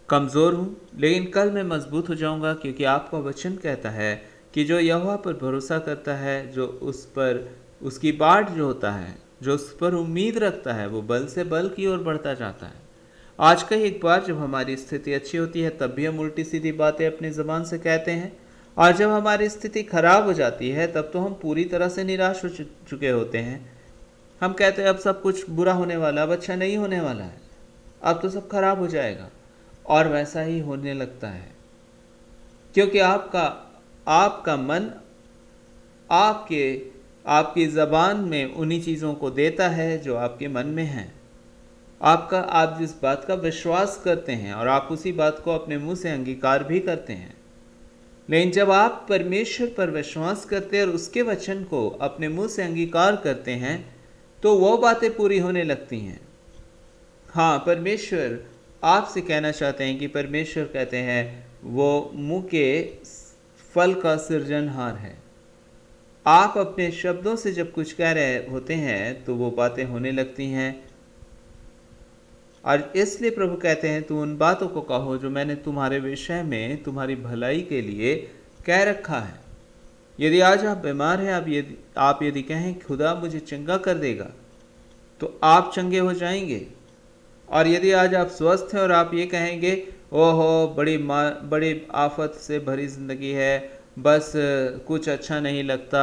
कमज़ोर हूँ लेकिन कल मैं मजबूत हो जाऊँगा, क्योंकि आपका वचन कहता है कि जो यहोवा पर भरोसा करता है, जो उस पर उसकी बाट जो होता है, जो उस पर उम्मीद रखता है, वो बल से बल की ओर बढ़ता जाता है। आज का ही एक बार जब हमारी स्थिति अच्छी होती है तब भी हम उल्टी सीधी बातें अपनी ज़बान से कहते हैं, और जब हमारी स्थिति खराब हो जाती है तब तो हम पूरी तरह से निराश हो चुके होते हैं। हम कहते हैं अब सब कुछ बुरा होने वाला, अब अच्छा नहीं होने वाला है, अब तो सब खराब हो जाएगा, और वैसा ही होने लगता है, क्योंकि आपका आपका मन आपकी ज़बान में उन्हीं चीज़ों को देता है जो आपके मन में है। आप जिस बात का विश्वास करते हैं और आप उसी बात को अपने मुंह से अंगीकार भी करते हैं। लेकिन जब आप परमेश्वर पर विश्वास करते हैं और उसके वचन को अपने मुंह से अंगीकार करते हैं तो वो बातें पूरी होने लगती हैं। हाँ, परमेश्वर आपसे कहना चाहते हैं कि परमेश्वर कहते हैं वो मुंह के फल का सृजनहार है। आप अपने शब्दों से जब कुछ कह रहे होते हैं तो वो बातें होने लगती हैं, और इसलिए प्रभु कहते हैं तू उन बातों को कहो जो मैंने तुम्हारे विषय में तुम्हारी भलाई के लिए कह रखा है। यदि आज आप बीमार हैं, आप यदि कहें खुदा मुझे चंगा कर देगा, तो आप चंगे हो जाएंगे। और यदि आज आप स्वस्थ हैं और आप ये कहेंगे ओहो बड़ी आफत से भरी ज़िंदगी है, बस कुछ अच्छा नहीं लगता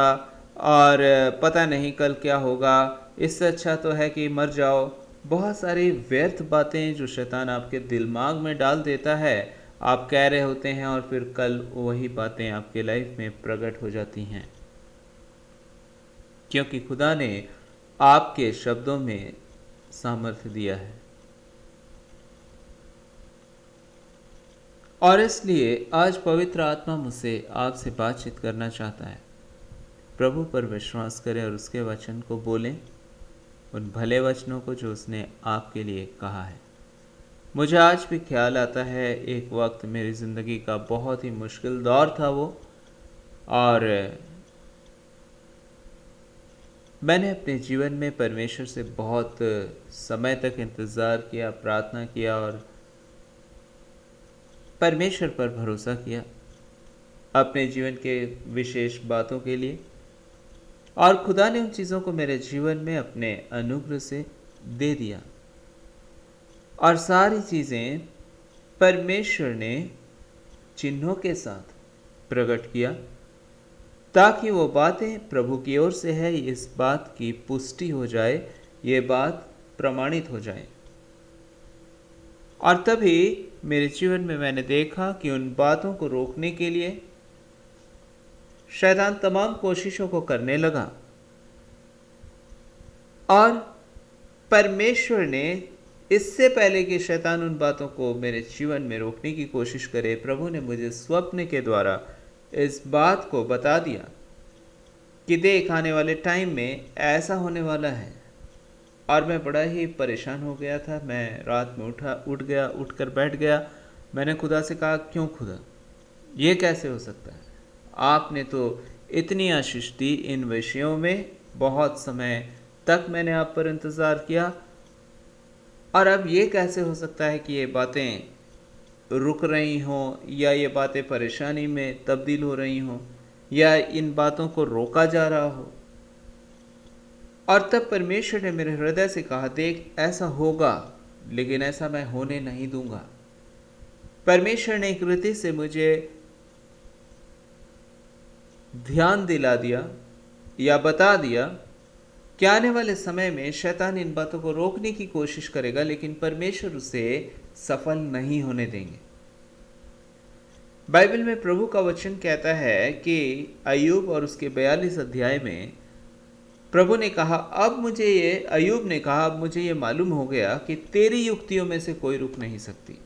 और पता नहीं कल क्या होगा, इससे अच्छा तो है कि मर जाओ। बहुत सारी व्यर्थ बातें जो शैतान आपके दिमाग में डाल देता है, आप कह रहे होते हैं और फिर कल वही बातें आपके लाइफ में प्रकट हो जाती हैं, क्योंकि खुदा ने आपके शब्दों में सामर्थ्य दिया है। और इसलिए आज पवित्र आत्मा मुझसे आपसे बातचीत करना चाहता है। प्रभु पर विश्वास करें और उसके वचन को बोलें, उन भले वचनों को जो उसने आपके लिए कहा है। मुझे आज भी ख्याल आता है, एक वक्त मेरी ज़िंदगी का बहुत ही मुश्किल दौर था वो, और मैंने अपने जीवन में परमेश्वर से बहुत समय तक इंतज़ार किया, प्रार्थना किया और परमेश्वर पर भरोसा किया अपने जीवन के विशेष बातों के लिए, और खुदा ने उन चीज़ों को मेरे जीवन में अपने अनुग्रह से दे दिया। और सारी चीज़ें परमेश्वर ने चिन्हों के साथ प्रकट किया, ताकि वो बातें प्रभु की ओर से है इस बात की पुष्टि हो जाए, ये बात प्रमाणित हो जाए। और तभी मेरे जीवन में मैंने देखा कि उन बातों को रोकने के लिए शैतान तमाम कोशिशों को करने लगा, और परमेश्वर ने इससे पहले कि शैतान उन बातों को मेरे जीवन में रोकने की कोशिश करे, प्रभु ने मुझे स्वप्न के द्वारा इस बात को बता दिया कि देख आने वाले टाइम में ऐसा होने वाला है। और मैं बड़ा ही परेशान हो गया था। मैं रात में उठकर बैठ गया। मैंने खुदा से कहा, क्यों खुदा, ये कैसे हो सकता है? आपने तो इतनी आशीष दी इन विषयों में, बहुत समय तक मैंने आप पर इंतज़ार किया, और अब ये कैसे हो सकता है कि ये बातें रुक रही हों, या ये बातें परेशानी में तब्दील हो रही हों, या इन बातों को रोका जा रहा हो। और तब परमेश्वर ने मेरे हृदय से कहा, देख ऐसा होगा, लेकिन ऐसा मैं होने नहीं दूंगा। परमेश्वर ने एक रीति से मुझे ध्यान दिला दिया या बता दिया कि आने वाले समय में शैतान इन बातों को रोकने की कोशिश करेगा, लेकिन परमेश्वर उसे सफल नहीं होने देंगे। बाइबल में प्रभु का वचन कहता है कि अय्यूब और उसके 42 अध्याय में प्रभु ने कहा, अब मुझे ये मालूम हो गया कि तेरी युक्तियों में से कोई रुक नहीं सकती।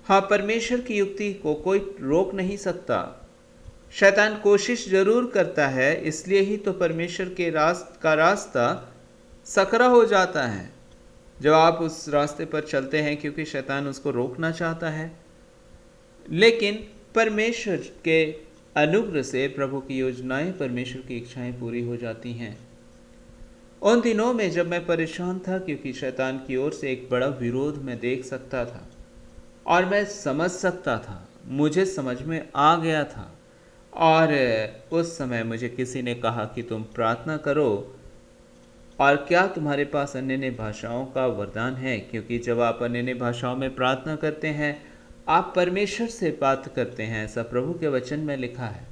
हाँ, परमेश्वर की युक्ति को कोई रोक नहीं सकता। शैतान कोशिश जरूर करता है, इसलिए ही तो परमेश्वर के रास्ता सकरा हो जाता है जब आप उस रास्ते पर चलते हैं, क्योंकि शैतान उसको रोकना चाहता है। लेकिन परमेश्वर के अनुग्रह से प्रभु की योजनाएं, परमेश्वर की इच्छाएं पूरी हो जाती हैं। उन दिनों में जब मैं परेशान था, क्योंकि शैतान की ओर से एक बड़ा विरोध मैं देख सकता था और मैं समझ सकता था, मुझे समझ में आ गया था। और उस समय मुझे किसी ने कहा कि तुम प्रार्थना करो, और क्या तुम्हारे पास अन्य भाषाओं का वरदान है? क्योंकि जब आप अन्य भाषाओं में प्रार्थना करते हैं, आप परमेश्वर से बात करते हैं, ऐसा प्रभु के वचन में लिखा है।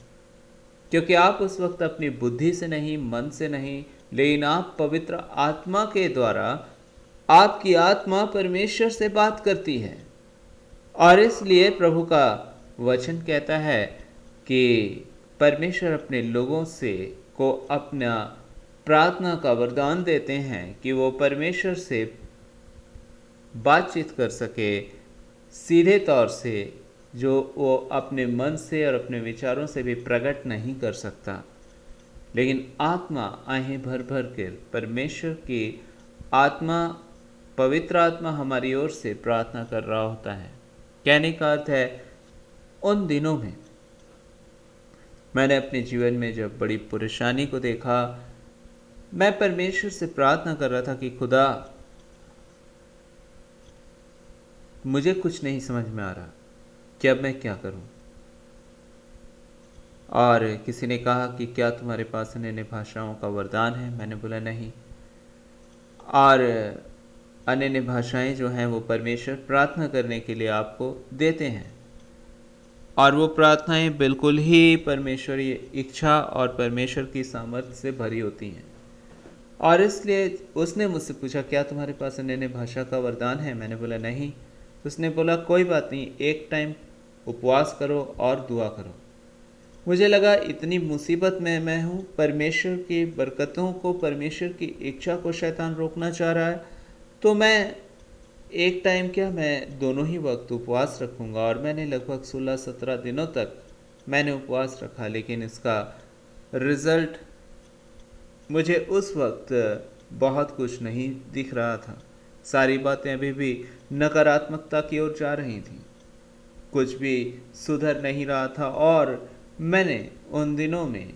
क्योंकि आप उस वक्त अपनी बुद्धि से नहीं, मन से नहीं, लेकिन आप पवित्र आत्मा के द्वारा, आपकी आत्मा परमेश्वर से बात करती है। और इसलिए प्रभु का वचन कहता है कि परमेश्वर अपने लोगों से को अपना प्रार्थना का वरदान देते हैं कि वो परमेश्वर से बातचीत कर सके सीधे तौर से, जो वो अपने मन से और अपने विचारों से भी प्रकट नहीं कर सकता। लेकिन आत्मा आहें भर भर कर, परमेश्वर की आत्मा, पवित्र आत्मा हमारी ओर से प्रार्थना कर रहा होता है। कहने का अर्थ है, उन दिनों में मैंने अपने जीवन में जब बड़ी परेशानी को देखा, मैं परमेश्वर से प्रार्थना कर रहा था कि खुदा, मुझे कुछ नहीं समझ में आ रहा कि अब मैं क्या करूं। और किसी ने कहा कि क्या तुम्हारे पास अन्य भाषाओं का वरदान है? मैंने बोला नहीं। और अन्य भाषाएं जो हैं वो परमेश्वर प्रार्थना करने के लिए आपको देते हैं, और वो प्रार्थनाएं बिल्कुल ही परमेश्वरीय इच्छा और परमेश्वर की सामर्थ्य से भरी होती हैं। और इसलिए उसने मुझसे पूछा, क्या तुम्हारे पास अन्य भाषा का वरदान है? मैंने बोला नहीं। उसने बोला, कोई बात नहीं, एक टाइम उपवास करो और दुआ करो। मुझे लगा इतनी मुसीबत में मैं हूँ, परमेश्वर की बरकतों को, परमेश्वर की इच्छा को शैतान रोकना चाह रहा है, तो मैं एक टाइम क्या, मैं दोनों ही वक्त उपवास रखूँगा। और मैंने लगभग 16-17 दिनों तक मैंने उपवास रखा, लेकिन इसका रिज़ल्ट मुझे उस वक्त बहुत कुछ नहीं दिख रहा था। सारी बातें अभी भी नकारात्मकता की ओर जा रही थीं, कुछ भी सुधर नहीं रहा था। और मैंने उन दिनों में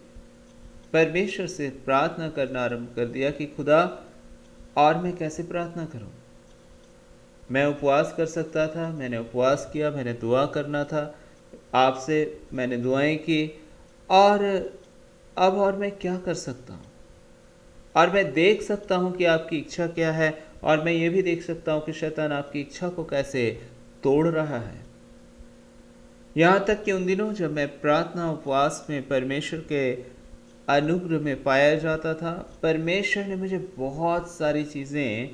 परमेश्वर से प्रार्थना करना आरंभ कर दिया कि खुदा, और मैं कैसे प्रार्थना करूं? मैं उपवास कर सकता था, मैंने उपवास किया, मैंने दुआ करना था, आपसे मैंने दुआएं की, और अब और मैं क्या कर सकता हूं? और मैं देख सकता हूं कि आपकी इच्छा क्या है, और मैं ये भी देख सकता हूं कि शैतान आपकी इच्छा को कैसे तोड़ रहा है। यहाँ तक कि उन दिनों जब मैं प्रार्थना उपवास में परमेश्वर के अनुग्रह में पाया जाता था, परमेश्वर ने मुझे बहुत सारी चीज़ें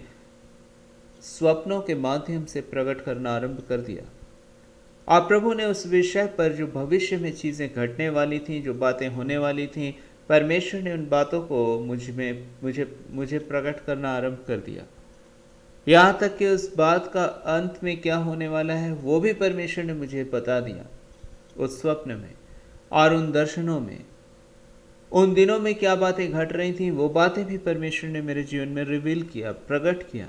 स्वप्नों के माध्यम से प्रकट करना आरंभ कर दिया। और प्रभु ने उस विषय पर, जो भविष्य में चीज़ें घटने वाली थीं, जो बातें होने वाली थीं, परमेश्वर ने उन बातों को मुझे प्रकट करना आरंभ कर दिया। यहाँ तक कि उस बात का अंत में क्या होने वाला है वो भी परमेश्वर ने मुझे बता दिया उस स्वप्न में और उन दर्शनों में। उन दिनों में क्या बातें घट रही थी, वो बातें भी परमेश्वर ने मेरे जीवन में रिवील किया, प्रकट किया।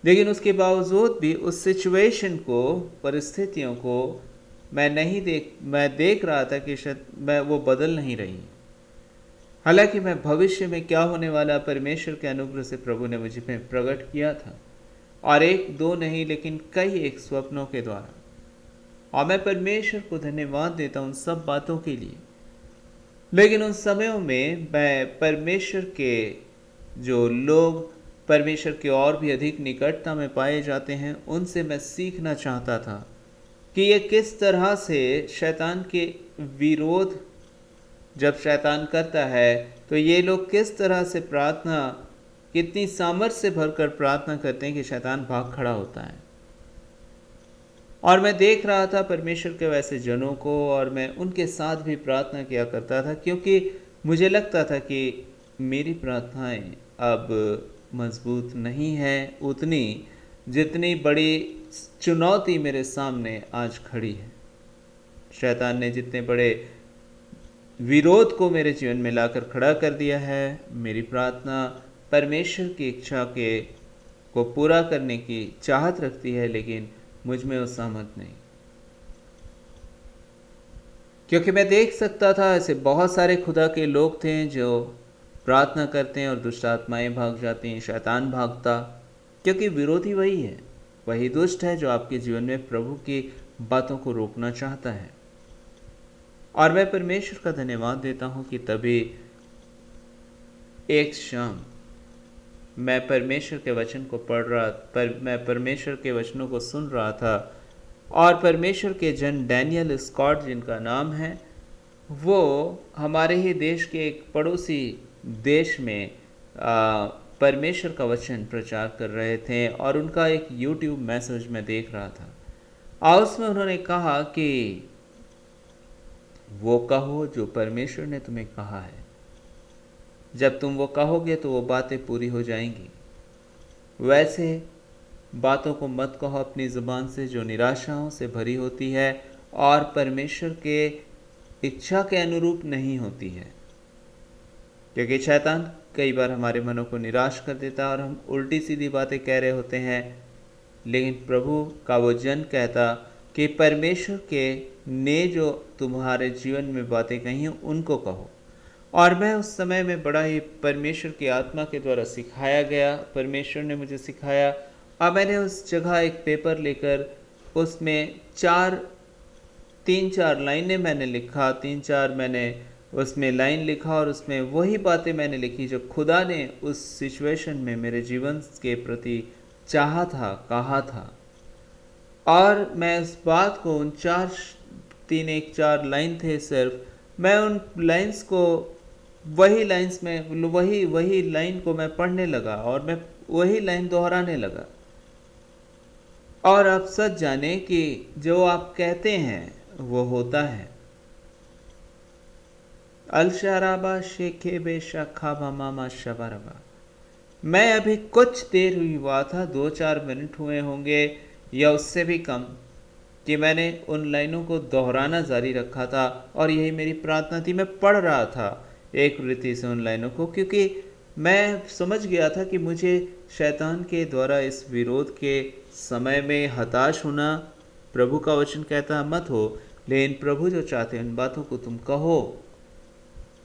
लेकिन उसके बावजूद भी उस सिचुएशन को, परिस्थितियों को मैं देख रहा था कि शायद वो बदल नहीं रही। हालांकि मैं भविष्य में क्या होने वाला, परमेश्वर के अनुग्रह से प्रभु ने मुझे में प्रकट किया था, और एक दो नहीं लेकिन कई एक स्वप्नों के द्वारा। और मैं परमेश्वर को धन्यवाद देता हूँ उन सब बातों के लिए। लेकिन उन समयों में मैं परमेश्वर के, जो लोग परमेश्वर के और भी अधिक निकटता में पाए जाते हैं, उनसे मैं सीखना चाहता था कि ये किस तरह से शैतान के विरोध जब शैतान करता है तो ये लोग किस तरह से प्रार्थना, कितनी सामर्थ्य से भरकर प्रार्थना करते हैं कि शैतान भाग खड़ा होता है। और मैं देख रहा था परमेश्वर के वैसे जनों को, और मैं उनके साथ भी प्रार्थना किया करता था, क्योंकि मुझे लगता था कि मेरी प्रार्थनाएं अब मजबूत नहीं है उतनी, जितनी बड़ी चुनौती मेरे सामने आज खड़ी है। शैतान ने जितने बड़े विरोध को मेरे जीवन में लाकर खड़ा कर दिया है, मेरी प्रार्थना परमेश्वर की इच्छा को पूरा करने की चाहत रखती है, लेकिन मुझ में वो सामर्थ नहीं। क्योंकि मैं देख सकता था ऐसे बहुत सारे खुदा के लोग थे जो प्रार्थना करते हैं और दुष्ट आत्माएं भाग जाती हैं, शैतान भागता, क्योंकि विरोधी वही है, वही दुष्ट है जो आपके जीवन में प्रभु की बातों को रोकना चाहता है। और मैं परमेश्वर का धन्यवाद देता हूँ कि तभी एक शाम मैं परमेश्वर के वचन को पढ़ रहा मैं परमेश्वर के वचनों को सुन रहा था, और परमेश्वर के जन डैनियल स्कॉट जिनका नाम है, वो हमारे ही देश के एक पड़ोसी देश में परमेश्वर का वचन प्रचार कर रहे थे, और उनका एक यूट्यूब मैसेज मैं देख रहा था, और उसमें उन्होंने कहा कि वो कहो जो परमेश्वर ने तुम्हें कहा है, जब तुम वो कहोगे तो वो बातें पूरी हो जाएंगी। वैसे बातों को मत कहो अपनी ज़ुबान से जो निराशाओं से भरी होती है और परमेश्वर के इच्छा के अनुरूप नहीं होती है, क्योंकि शैतान कई बार हमारे मनों को निराश कर देता है और हम उल्टी सीधी बातें कह रहे होते हैं। लेकिन प्रभु का वो जन कहता कि परमेश्वर के ने जो तुम्हारे जीवन में बातें कही हैं उनको कहो। और मैं उस समय में बड़ा ही परमेश्वर की आत्मा के द्वारा सिखाया गया, परमेश्वर ने मुझे सिखाया, और मैंने उस जगह एक पेपर लेकर उसमें तीन चार लाइनें मैंने लिखा, तीन चार मैंने उसमें लाइन लिखा, और उसमें वही बातें मैंने लिखी जो खुदा ने उस सिचुएशन में मेरे जीवन के प्रति चाहा था, कहा था। और मैं उस बात को उन चार लाइन थे सिर्फ, मैं उन लाइंस को वही लाइन को मैं पढ़ने लगा और मैं वही लाइन दोहराने लगा। और आप सच जाने कि जो आप कहते हैं वो होता है। अल शराबा शेखे बेशा मामा शबरबा। मैं अभी कुछ देर हुआ था, 2-4 मिनट हुए होंगे या उससे भी कम, कि मैंने उन लाइनों को दोहराना जारी रखा था, और यही मेरी प्रार्थना थी। मैं पढ़ रहा था एक रीति से उन लाइनों को, क्योंकि मैं समझ गया था कि मुझे शैतान के द्वारा इस विरोध के समय में हताश होना, प्रभु का वचन कहता मत हो, लेकिन प्रभु जो चाहते हैं उन बातों को तुम कहो।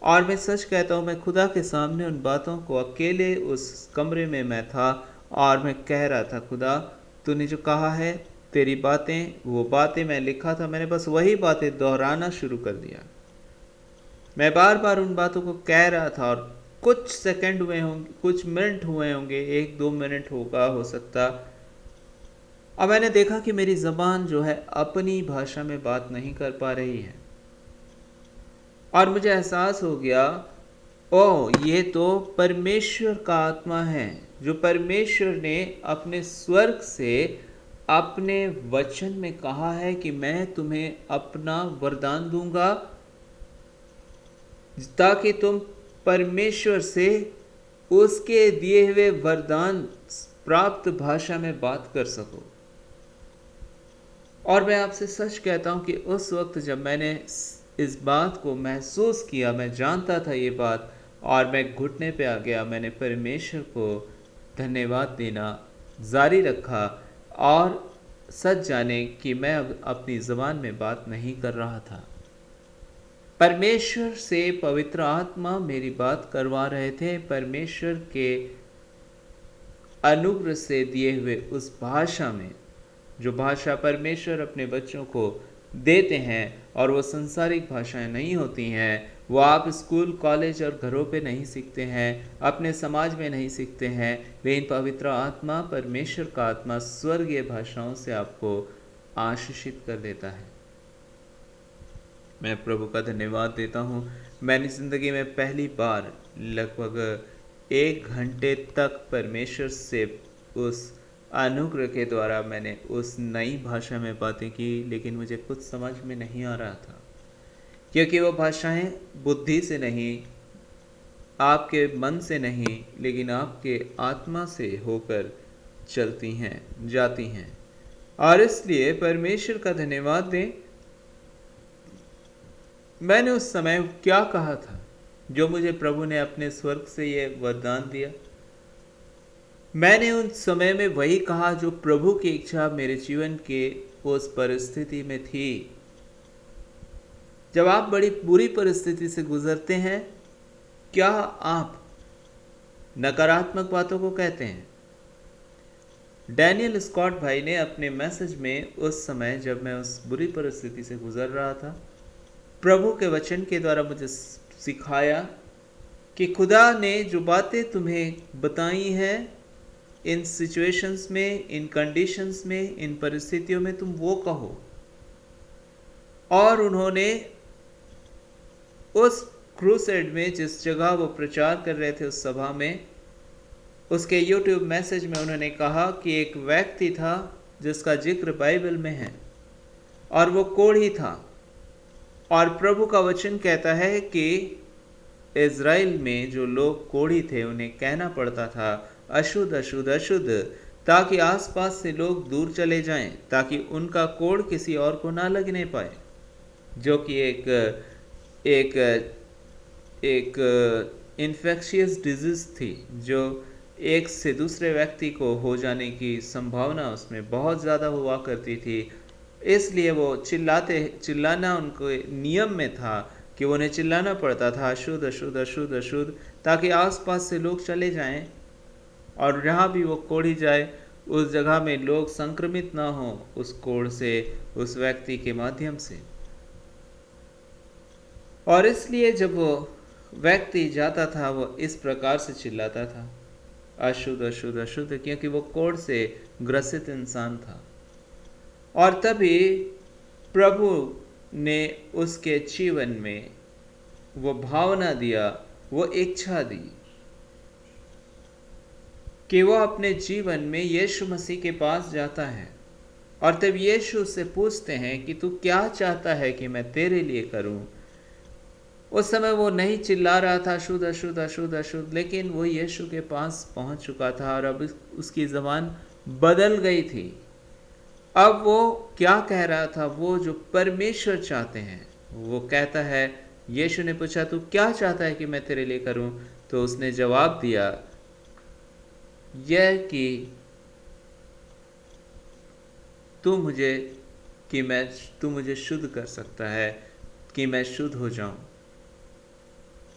और मैं सच कहता हूँ, मैं खुदा के सामने उन बातों को अकेले उस कमरे में मैं था और मैं कह रहा था, खुदा तूने जो कहा है, तेरी बातें, वो बातें मैं लिखा था, मैंने बस वही बातें दोहराना शुरू कर दिया। मैं बार बार उन बातों को कह रहा था, और कुछ सेकंड हुए होंगे, कुछ मिनट हुए होंगे, 1-2 मिनट होगा हो सकता, और मैंने देखा कि मेरी ज़बान जो है अपनी भाषा में बात नहीं कर पा रही है। और मुझे एहसास हो गया, ओह ये तो परमेश्वर का आत्मा है, जो परमेश्वर ने अपने स्वर्ग से अपने वचन में कहा है कि मैं तुम्हें अपना वरदान दूंगा, ताकि तुम परमेश्वर से उसके दिए हुए वरदान प्राप्त भाषा में बात कर सको। और मैं आपसे सच कहता हूँ कि उस वक्त जब मैंने इस बात को महसूस किया, मैं जानता था ये बात, और मैं घुटने पे आ गया, मैंने परमेश्वर को धन्यवाद देना जारी रखा, और सच जाने कि मैं अब अपनी ज़बान में बात नहीं कर रहा था। परमेश्वर से पवित्र आत्मा मेरी बात करवा रहे थे, परमेश्वर के अनुग्रह से दिए हुए उस भाषा में, जो भाषा परमेश्वर अपने बच्चों को देते हैं, और वो संसारिक भाषाएं नहीं होती हैं, वो आप स्कूल, कॉलेज और घरों पे नहीं सीखते हैं, अपने समाज में नहीं सीखते हैं, लेकिन पवित्र आत्मा, परमेश्वर का आत्मा स्वर्गीय भाषाओं से आपको आशीषित कर देता है। मैं प्रभु का धन्यवाद देता हूँ। मैंने ज़िंदगी में पहली बार लगभग 1 घंटे तक परमेश्वर से उस अनुग्रह के द्वारा मैंने उस नई भाषा में बातें की, लेकिन मुझे कुछ समझ में नहीं आ रहा था, क्योंकि वो भाषाएं बुद्धि से नहीं, आपके मन से नहीं, लेकिन आपके आत्मा से होकर चलती हैं, जाती हैं। और इसलिए परमेश्वर का धन्यवाद दें। मैंने उस समय क्या कहा था, जो मुझे प्रभु ने अपने स्वर्ग से ये वरदान दिया। मैंने उस समय में वही कहा जो प्रभु की इच्छा मेरे जीवन के उस परिस्थिति में थी। जब आप बड़ी बुरी परिस्थिति से गुजरते हैं, क्या आप नकारात्मक बातों को कहते हैं? डैनियल स्कॉट भाई ने अपने मैसेज में उस समय जब मैं उस बुरी परिस्थिति से गुजर रहा था, प्रभु के वचन के द्वारा मुझे सिखाया कि खुदा ने जो बातें तुम्हें बताई हैं, इन सिचुएशंस में, इन कंडीशंस में, इन परिस्थितियों में तुम वो कहो। और उन्होंने उस क्रूसेड में जिस जगह वो प्रचार कर रहे थे, उस सभा में, उसके यूट्यूब मैसेज में उन्होंने कहा कि एक व्यक्ति था जिसका जिक्र बाइबल में है और वो कोढ़ी था, और प्रभु का वचन कहता है कि इज़राइल में जो लोग कोढ़ी थे उन्हें कहना पड़ता था अशुद्ध अशुद्ध अशुद्ध, ताकि आसपास से लोग दूर चले जाएं, ताकि उनका कोढ़ किसी और को ना लगने पाए, जो कि एक इन्फेक्शियस डिजीज थी, जो एक से दूसरे व्यक्ति को हो जाने की संभावना उसमें बहुत ज़्यादा हुआ करती थी। इसलिए वो चिल्लाना उनको नियम में था कि उन्हें चिल्लाना पड़ता था अशुद्ध अशुद्ध अशुद्ध अशुद्ध, ताकि आसपास से लोग चले जाएं, और जहाँ भी वो कोढ़ी जाए उस जगह में लोग संक्रमित ना हो उस कोढ़ से, उस व्यक्ति के माध्यम से। और इसलिए जब वो व्यक्ति जाता था वो इस प्रकार से चिल्लाता था अशुद्ध अशुद्ध अशुद्ध, क्योंकि वो कोढ़ से ग्रसित इंसान था। और तभी प्रभु ने उसके जीवन में वो भावना दिया, वो इच्छा दी कि वो अपने जीवन में यीशु मसीह के पास जाता है, और तब यीशु उससे पूछते हैं कि तू क्या चाहता है कि मैं तेरे लिए करूं। उस समय वो नहीं चिल्ला रहा था अशुद्ध अशुद्ध अशुद्ध अशुद्ध, लेकिन वो यीशु के पास पहुंच चुका था और अब उसकी ज़बान बदल गई थी। अब वो क्या कह रहा था, वो जो परमेश्वर चाहते हैं वो कहता है। यीशु ने पूछा तू क्या चाहता है कि मैं तेरे लिए करूं? तो उसने जवाब दिया यह कि तू मुझे शुद्ध कर सकता है, कि मैं शुद्ध हो जाऊं।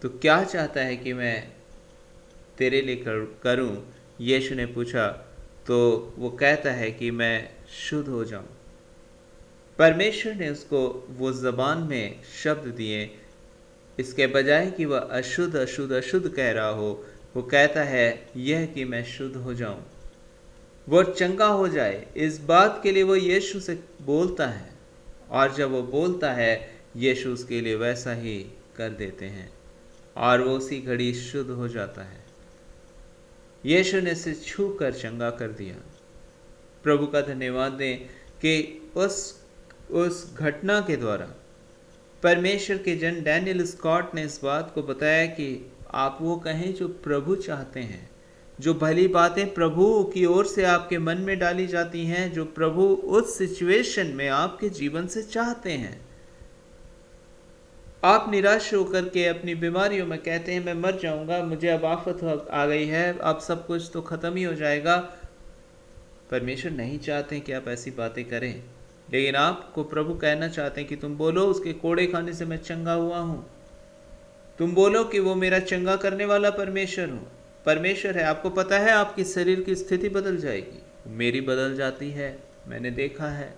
तो क्या चाहता है कि मैं तेरे लिए करूं? यीशु ने पूछा, तो वो कहता है कि मैं शुद्ध हो जाऊं। परमेश्वर ने उसको वो ज़बान में शब्द दिए, इसके बजाय कि वह अशुद्ध अशुद्ध अशुद्ध कह रहा हो, वो कहता है यह कि मैं शुद्ध हो जाऊं, वो चंगा हो जाए। इस बात के लिए वो यीशु से बोलता है, और जब वो बोलता है यीशु उसके लिए वैसा ही कर देते हैं, और वो उसी घड़ी शुद्ध हो जाता है। यीशु ने उसे छू कर चंगा कर दिया। प्रभु का धन्यवाद दें कि उस घटना के द्वारा परमेश्वर के जन डैनियल स्कॉट ने इस बात को बताया कि आप वो कहें जो प्रभु चाहते हैं, जो भली बातें प्रभु की ओर से आपके मन में डाली जाती हैं, जो प्रभु उस सिचुएशन में आपके जीवन से चाहते हैं। आप निराश होकर के अपनी बीमारियों में कहते हैं मैं मर जाऊंगा, मुझे अब आफत आ गई है, अब सब कुछ तो खत्म ही हो जाएगा। परमेश्वर नहीं चाहते कि आप ऐसी बातें करें, लेकिन आपको प्रभु कहना चाहते हैं कि तुम बोलो उसके कोड़े खाने से मैं चंगा हुआ हूं। तुम बोलो कि वो मेरा चंगा करने वाला परमेश्वर है। आपको पता है आपकी शरीर की स्थिति बदल जाएगी, मेरी बदल जाती है, मैंने देखा है।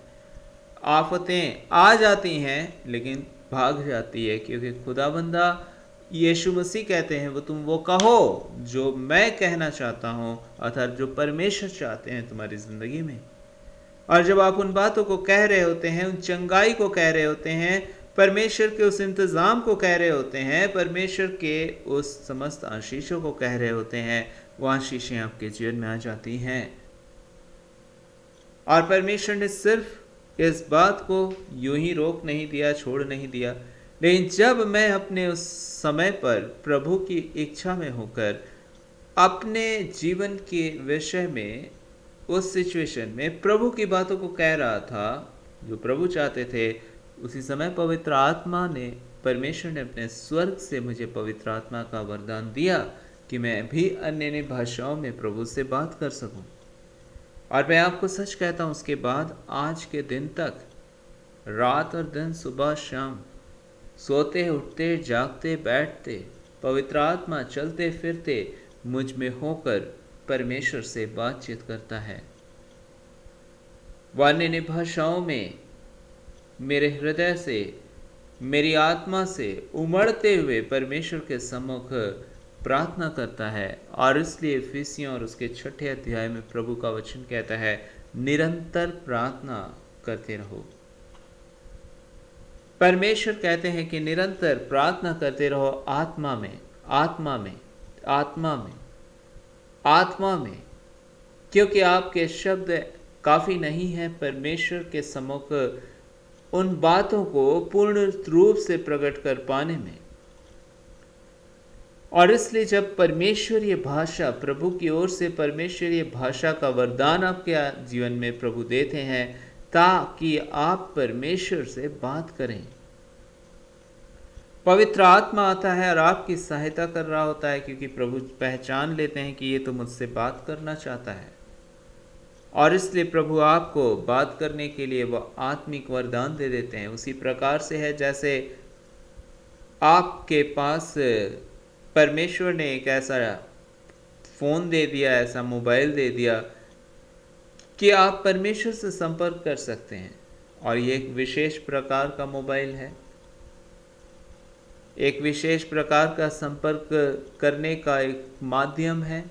आफतें आ जाती हैं लेकिन भाग जाती है, क्योंकि खुदाबंदा यीशु मसीह कहते हैं तुम वो कहो जो मैं कहना चाहता हूँ, अर्थात जो परमेश्वर चाहते हैं तुम्हारी ज़िंदगी में। और जब आप उन बातों को कह रहे होते हैं, उन चंगाई को कह रहे होते हैं, परमेश्वर के उस इंतज़ाम को कह रहे होते हैं, परमेश्वर के उस समस्त आशीषों को कह रहे होते हैं, वो आशीषें आपके जीवन में आ जाती हैं। और परमेश्वर ने सिर्फ इस बात को यूं ही रोक नहीं दिया, छोड़ नहीं दिया, लेकिन जब मैं अपने उस समय पर प्रभु की इच्छा में होकर अपने जीवन के विषय में, उस सिचुएशन में प्रभु की बातों को कह रहा था जो प्रभु चाहते थे, उसी समय पवित्र आत्मा ने, परमेश्वर ने अपने स्वर्ग से मुझे पवित्र आत्मा का वरदान दिया कि मैं भी अन्य भाषाओं में प्रभु से बात कर सकूं। और मैं आपको सच कहता हूं, उसके बाद आज के दिन तक, रात और दिन, सुबह शाम, सोते उठते जागते बैठते पवित्र आत्मा चलते फिरते मुझ में होकर परमेश्वर से बातचीत करता है। वह अन्य भाषाओं में मेरे हृदय से, मेरी आत्मा से उमड़ते हुए परमेश्वर के सम्मुख प्रार्थना करता है। और इसलिए इफिसियों और उसके 6 अध्याय में प्रभु का वचन कहता है, निरंतर प्रार्थना करते रहो। परमेश्वर कहते हैं कि निरंतर प्रार्थना करते रहो आत्मा में, आत्मा में, आत्मा में, आत्मा में, क्योंकि आपके शब्द काफी नहीं है परमेश्वर के सम्मुख उन बातों को पूर्ण रूप से प्रकट कर पाने में। और इसलिए जब परमेश्वरीय भाषा, प्रभु की ओर से परमेश्वरीय भाषा का वरदान आपके जीवन में प्रभु देते हैं ताकि आप परमेश्वर से बात करें। पवित्र आत्मा आता है और आपकी सहायता कर रहा होता है, क्योंकि प्रभु पहचान लेते हैं कि ये तो मुझसे बात करना चाहता है। और इसलिए प्रभु आपको बात करने के लिए वह आत्मिक वरदान दे देते हैं। उसी प्रकार से है जैसे आपके पास परमेश्वर ने एक ऐसा फोन दे दिया, ऐसा मोबाइल दे दिया कि आप परमेश्वर से संपर्क कर सकते हैं। और ये एक विशेष प्रकार का मोबाइल है, एक विशेष प्रकार का संपर्क करने का एक माध्यम है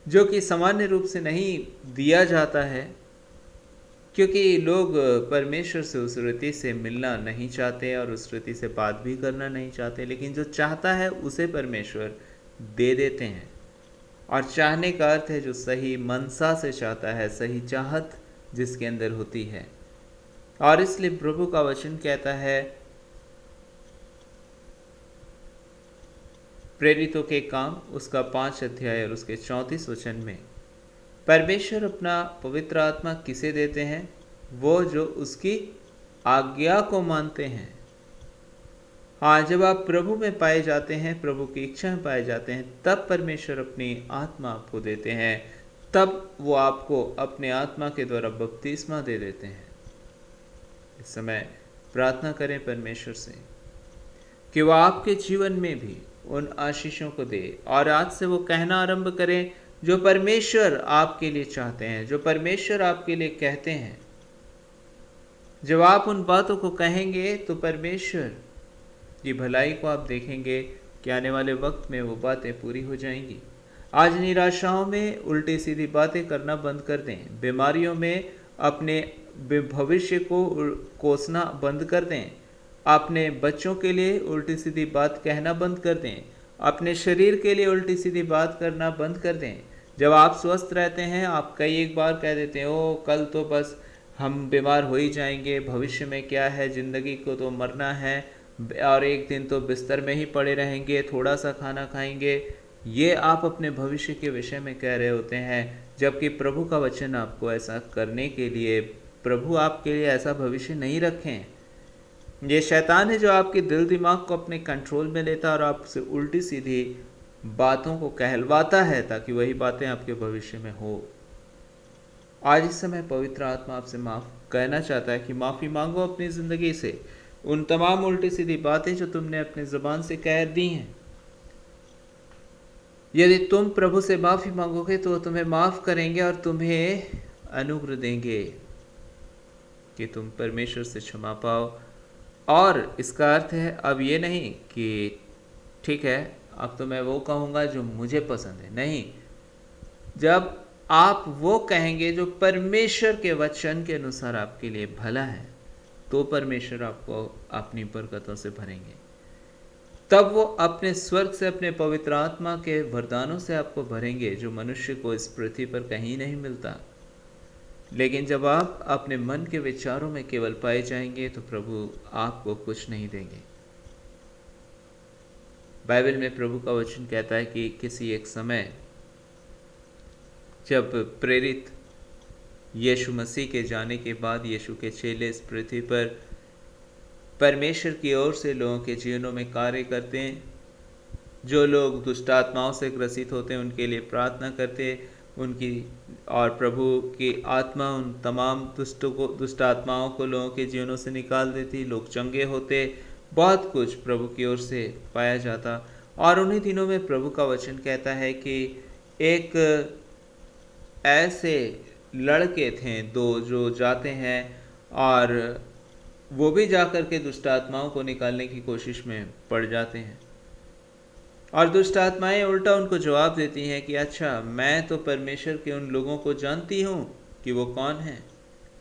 जो कि सामान्य रूप से नहीं दिया जाता है, क्योंकि लोग परमेश्वर से उस रीति से मिलना नहीं चाहते और उस रीति से बात भी करना नहीं चाहते। लेकिन जो चाहता है उसे परमेश्वर दे देते हैं। और चाहने का अर्थ है जो सही मनसा से चाहता है, सही चाहत जिसके अंदर होती है। और इसलिए प्रभु का वचन कहता है प्रेरितों के काम उसका 5 अध्याय और उसके 34 वचन में, परमेश्वर अपना पवित्र आत्मा किसे देते हैं? वो जो उसकी आज्ञा को मानते हैं। हाँ, जब आप प्रभु में पाए जाते हैं, प्रभु की इच्छा में पाए जाते हैं, तब परमेश्वर अपनी आत्मा आपको देते हैं। तब वो आपको अपने आत्मा के द्वारा बपतिस्मा दे देते हैं। इस समय प्रार्थना करें परमेश्वर से कि वह आपके जीवन में भी उन आशीषों को दे। और आज से वो कहना आरंभ करें जो परमेश्वर आपके लिए चाहते हैं, जो परमेश्वर आपके लिए कहते हैं। जब आप उन बातों को कहेंगे तो परमेश्वर की भलाई को आप देखेंगे कि आने वाले वक्त में वो बातें पूरी हो जाएंगी। आज निराशाओं में उल्टी सीधी बातें करना बंद कर दें। बीमारियों में अपने भविष्य को कोसना बंद कर दें। अपने बच्चों के लिए उल्टी सीधी बात कहना बंद कर दें। अपने शरीर के लिए उल्टी सीधी बात करना बंद कर दें। जब आप स्वस्थ रहते हैं, आप कई एक बार कह देते हैं, ओ कल तो बस हम बीमार हो ही जाएंगे, भविष्य में क्या है, ज़िंदगी को तो मरना है और एक दिन तो बिस्तर में ही पड़े रहेंगे, थोड़ा सा खाना खाएंगे। ये आप अपने भविष्य के विषय में कह रहे होते हैं, जबकि प्रभु का वचन आपको ऐसा करने के लिए, प्रभु आपके लिए ऐसा भविष्य नहीं रखें। ये शैतान है जो आपके दिल दिमाग को अपने कंट्रोल में लेता और आपसे उल्टी सीधी बातों को कहलवाता है ताकि वही बातें आपके भविष्य में हो। आज इस समय पवित्र आत्मा आपसे माफ कहना चाहता है कि माफ़ी मांगो अपनी ज़िंदगी से उन तमाम उल्टी सीधी बातें जो तुमने अपने ज़ुबान से कह दी हैं। यदि तुम प्रभु से माफ़ी मांगोगे तो वो तुम्हें माफ़ करेंगे और तुम्हें अनुग्रह देंगे कि तुम परमेश्वर से क्षमा पाओ। और इसका अर्थ है अब ये नहीं कि ठीक है अब तो मैं वो कहूँगा जो मुझे पसंद है, नहीं। जब आप वो कहेंगे जो परमेश्वर के वचन के अनुसार आपके लिए भला है, तो परमेश्वर आपको अपनी बरकतों से भरेंगे। तब वो अपने स्वर्ग से, अपने पवित्र आत्मा के वरदानों से आपको भरेंगे जो मनुष्य को इस पृथ्वी पर कहीं नहीं मिलता। लेकिन जब आप अपने मन के विचारों में केवल पाए जाएंगे तो प्रभु आपको कुछ नहीं देंगे। बाइबल में प्रभु का वचन कहता है कि किसी एक समय जब प्रेरित यीशु मसीह के जाने के बाद यीशु के चेले इस पृथ्वी पर परमेश्वर की ओर से लोगों के जीवनों में कार्य करते हैं, जो लोग दुष्ट आत्माओं से ग्रसित होते हैं उनके लिए प्रार्थना करते उनकी, और प्रभु की आत्मा उन तमाम दुष्ट आत्माओं को लोगों के जीवनों से निकाल देती, लोग चंगे होते, बहुत कुछ प्रभु की ओर से पाया जाता। और उन्हीं दिनों में प्रभु का वचन कहता है कि एक ऐसे लड़के थे दो जो जाते हैं और वो भी जाकर के दुष्ट आत्माओं को निकालने की कोशिश में पड़ जाते हैं, और दुष्ट आत्माएं उल्टा उनको जवाब देती हैं कि अच्छा, मैं तो परमेश्वर के उन लोगों को जानती हूँ कि वो कौन है,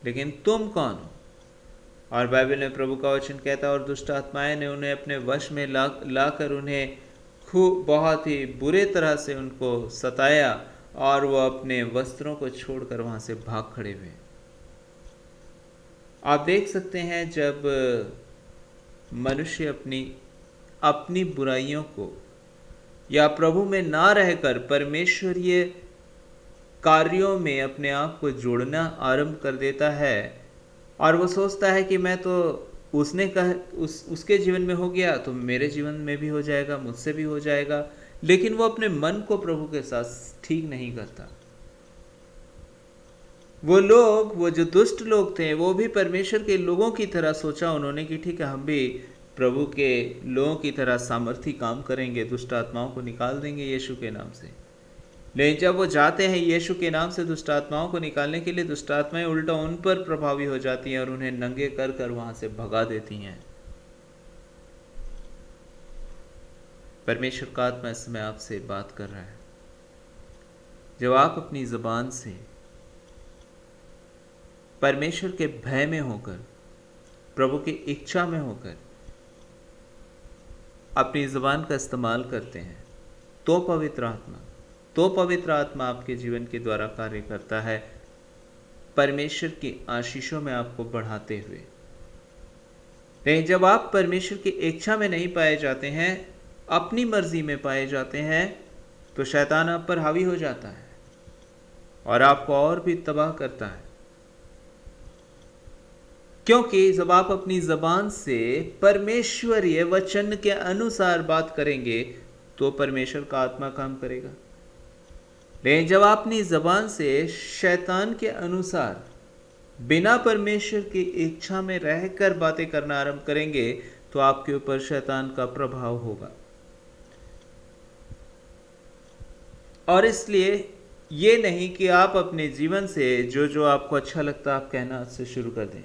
लेकिन तुम कौन हो। और बाइबल में प्रभु का वचन कहता है और दुष्ट आत्माएं ने उन्हें अपने वश में लाकर उन्हें खूब बहुत ही बुरे तरह से उनको सताया, और वो अपने वस्त्रों को छोड़कर वहां से भाग खड़े हुए। आप देख सकते हैं जब मनुष्य अपनी अपनी बुराइयों को या प्रभु में ना रहकर परमेश्वरीय कार्यों में अपने आप को जोड़ना आरंभ कर देता है, और वो सोचता है कि मैं तो उसने कहा उसके जीवन में हो गया तो मेरे जीवन में भी हो जाएगा, मुझसे भी हो जाएगा, लेकिन वो अपने मन को प्रभु के साथ ठीक नहीं करता। वो जो दुष्ट लोग थे वो भी परमेश्वर के लोगों की तरह सोचा उन्होंने कि ठीक है, हम भी प्रभु के लोगों की तरह सामर्थी काम करेंगे, दुष्ट आत्माओं को निकाल देंगे यीशु के नाम से। लेकिन जब वो जाते हैं यीशु के नाम से दुष्ट आत्माओं को निकालने के लिए, दुष्ट आत्माएं उल्टा उन पर प्रभावी हो जाती हैं और उन्हें नंगे कर कर वहां से भगा देती हैं। परमेश्वर का आत्मा इस समय आपसे बात कर रहा है। जब आप अपनी जुबान से परमेश्वर के भय में होकर, प्रभु की इच्छा में होकर अपनी जुबान का इस्तेमाल करते हैं, तो पवित्र आत्मा आपके जीवन के द्वारा कार्य करता है, परमेश्वर की आशीषों में आपको बढ़ाते हुए। लेकिन जब आप परमेश्वर की इच्छा में नहीं पाए जाते हैं, अपनी मर्जी में पाए जाते हैं, तो शैतान आप पर हावी हो जाता है और आपको और भी तबाह करता है। क्योंकि जब आप अपनी जबान से परमेश्वरीय वचन के अनुसार बात करेंगे तो परमेश्वर का आत्मा काम करेगा। लेकिन जब आप अपनी जबान से शैतान के अनुसार बिना परमेश्वर की इच्छा में रहकर बातें करना आरंभ करेंगे तो आपके ऊपर शैतान का प्रभाव होगा। और इसलिए ये नहीं कि आप अपने जीवन से जो जो आपको अच्छा लगता है आप कहना से शुरू कर दें,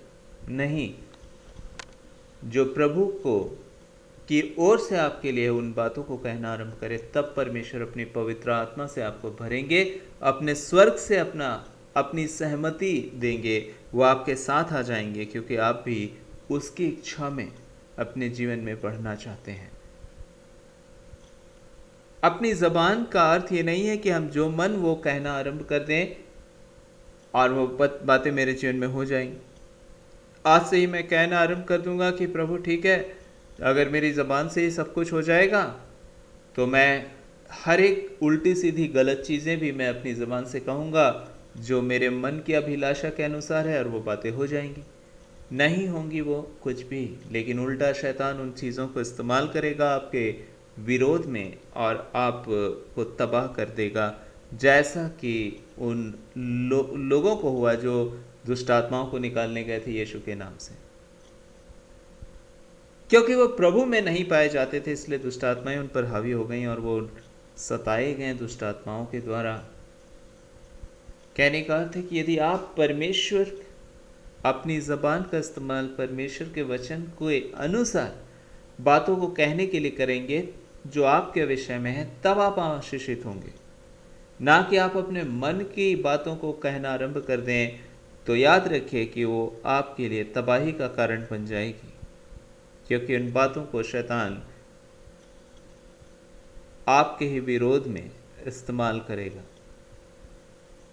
नहीं, जो प्रभु को की ओर से आपके लिए उन बातों को कहना आरंभ करे, तब परमेश्वर अपनी पवित्र आत्मा से आपको भरेंगे, अपने स्वर्ग से अपनी सहमति देंगे, वो आपके साथ आ जाएंगे, क्योंकि आप भी उसकी इच्छा में अपने जीवन में बढ़ना चाहते हैं। अपनी जबान का अर्थ ये नहीं है कि हम जो मन वो कहना आरंभ कर दें और वो बातें मेरे जीवन में हो जाएंगी। आज से ही मैं कहना आरंभ कर दूंगा कि प्रभु ठीक है, अगर मेरी ज़बान से ही सब कुछ हो जाएगा तो मैं हर एक उल्टी सीधी गलत चीज़ें भी मैं अपनी ज़बान से कहूँगा जो मेरे मन की अभिलाषा के अनुसार है, और वो बातें हो जाएंगी। नहीं होंगी वो कुछ भी, लेकिन उल्टा शैतान उन चीज़ों को इस्तेमाल करेगा आपके विरोध में और आप को तबाह कर देगा, जैसा कि उन लोगों को हुआ जो दुष्ट आत्माओं को निकालने गए थे यीशु के नाम से। क्योंकि वो प्रभु में नहीं पाए जाते थे, इसलिए दुष्ट आत्माएं उन पर हावी हो गईं और वो सताए गए दुष्ट आत्माओं के द्वारा। कहने का अर्थ है कि यदि आप परमेश्वर अपनी ज़बान का इस्तेमाल परमेश्वर के वचन के अनुसार बातों को कहने के लिए करेंगे जो आपके विषय में है, तब आप आशीषित होंगे। ना कि आप अपने मन की बातों को कहना आरंभ कर दें, तो याद रखिए कि वो आपके लिए तबाही का कारण बन जाएगी, क्योंकि उन बातों को शैतान आपके ही विरोध में इस्तेमाल करेगा।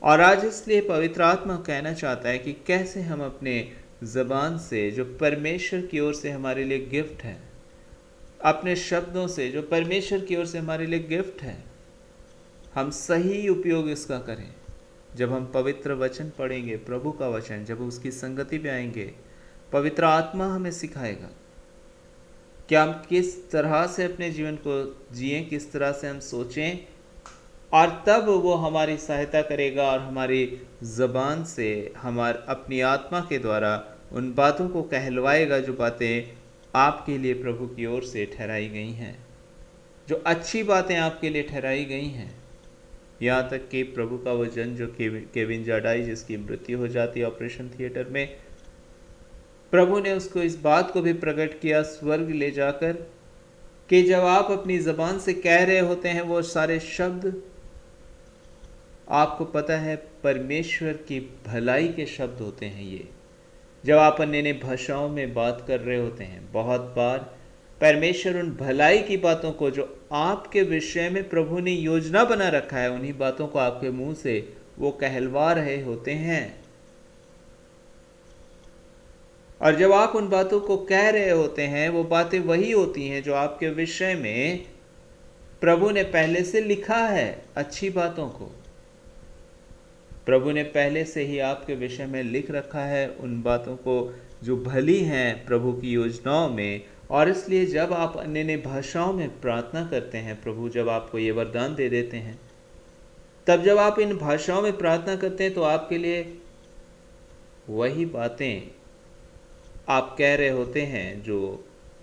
और आज इसलिए पवित्र आत्मा कहना चाहता है कि कैसे हम अपने ज़बान से जो परमेश्वर की ओर से हमारे लिए गिफ्ट है, अपने शब्दों से जो परमेश्वर की ओर से हमारे लिए गिफ्ट है, हम सही उपयोग इसका करें। जब हम पवित्र वचन पढ़ेंगे, प्रभु का वचन, जब उसकी संगति में आएंगे, पवित्र आत्मा हमें सिखाएगा कि हम किस तरह से अपने जीवन को जिएं, किस तरह से हम सोचें, और तब वो हमारी सहायता करेगा और हमारी ज़बान से अपनी आत्मा के द्वारा उन बातों को कहलवाएगा जो बातें आपके लिए प्रभु की ओर से ठहराई गई हैं, जो अच्छी बातें आपके लिए ठहराई गई हैं। यहाँ तक कि प्रभु का वो जन जो केविन जाडाई, जिसकी मृत्यु हो जाती है ऑपरेशन थिएटर में, प्रभु ने उसको इस बात को भी प्रकट किया स्वर्ग ले जाकर कि जब आप अपनी ज़बान से कह रहे होते हैं वो सारे शब्द, आपको पता है परमेश्वर की भलाई के शब्द होते हैं ये। जब आप अन्य भाषाओं में बात कर रहे होते हैं, बहुत बार परमेश्वर उन भलाई की बातों को जो आपके विषय में प्रभु ने योजना बना रखा है, उन्हीं बातों को आपके मुंह से वो कहलवा रहे होते हैं। और जब आप उन बातों को कह रहे होते हैं, वो बातें वही होती हैं जो आपके विषय में प्रभु ने पहले से लिखा है। अच्छी बातों को प्रभु ने पहले से ही आपके विषय में लिख रखा है, उन बातों को जो भली हैं प्रभु की योजनाओं में। और इसलिए जब आप अन्य भाषाओं में प्रार्थना करते हैं, प्रभु जब आपको ये वरदान दे देते हैं, तब जब आप इन भाषाओं में प्रार्थना करते हैं तो आपके लिए वही बातें आप कह रहे होते हैं जो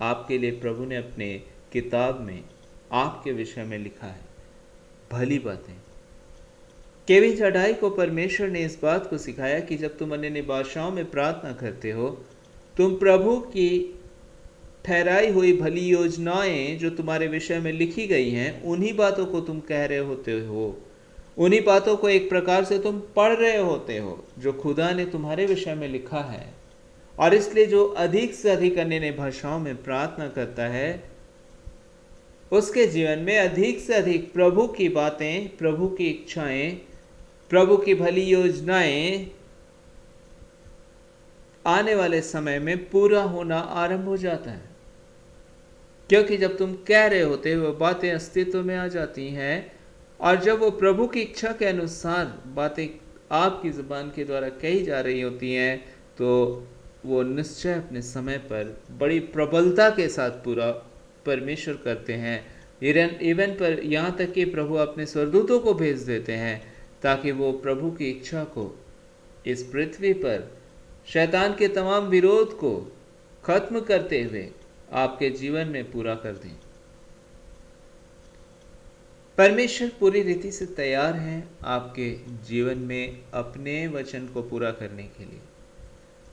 आपके लिए प्रभु ने अपने किताब में आपके विषय में लिखा है, भली बातें। केविन जाडाई को परमेश्वर ने इस बात को सिखाया कि जब तुम अन्य भाषाओं में प्रार्थना करते हो, तुम प्रभु की ठहराई हुई भली योजनाएं जो तुम्हारे विषय में लिखी गई हैं, उन्हीं बातों को तुम कह रहे होते हो, उन्हीं बातों को एक प्रकार से तुम पढ़ रहे होते हो जो खुदा ने तुम्हारे विषय में लिखा है। और इसलिए जो अधिक से अधिक अन्य भाषाओं में प्रार्थना करता है, उसके जीवन में अधिक से अधिक प्रभु की बातें, प्रभु की इच्छाएं, प्रभु की भली योजनाएं आने वाले समय में पूरा होना आरंभ हो जाता है। क्योंकि जब तुम कह रहे होते हो, वो बातें अस्तित्व में आ जाती हैं। और जब वो प्रभु की इच्छा के अनुसार बातें आपकी ज़ुबान के द्वारा कही जा रही होती हैं, तो वो निश्चय अपने समय पर बड़ी प्रबलता के साथ पूरा परमेश्वर करते हैं। इवन पर यहाँ तक कि प्रभु अपने स्वर्गदूतों को भेज देते हैं ताकि वो प्रभु की इच्छा को इस पृथ्वी पर शैतान के तमाम विरोध को खत्म करते हुए आपके जीवन में पूरा कर दें। परमेश्वर पूरी रीति से तैयार हैं आपके जीवन में अपने वचन को पूरा करने के लिए,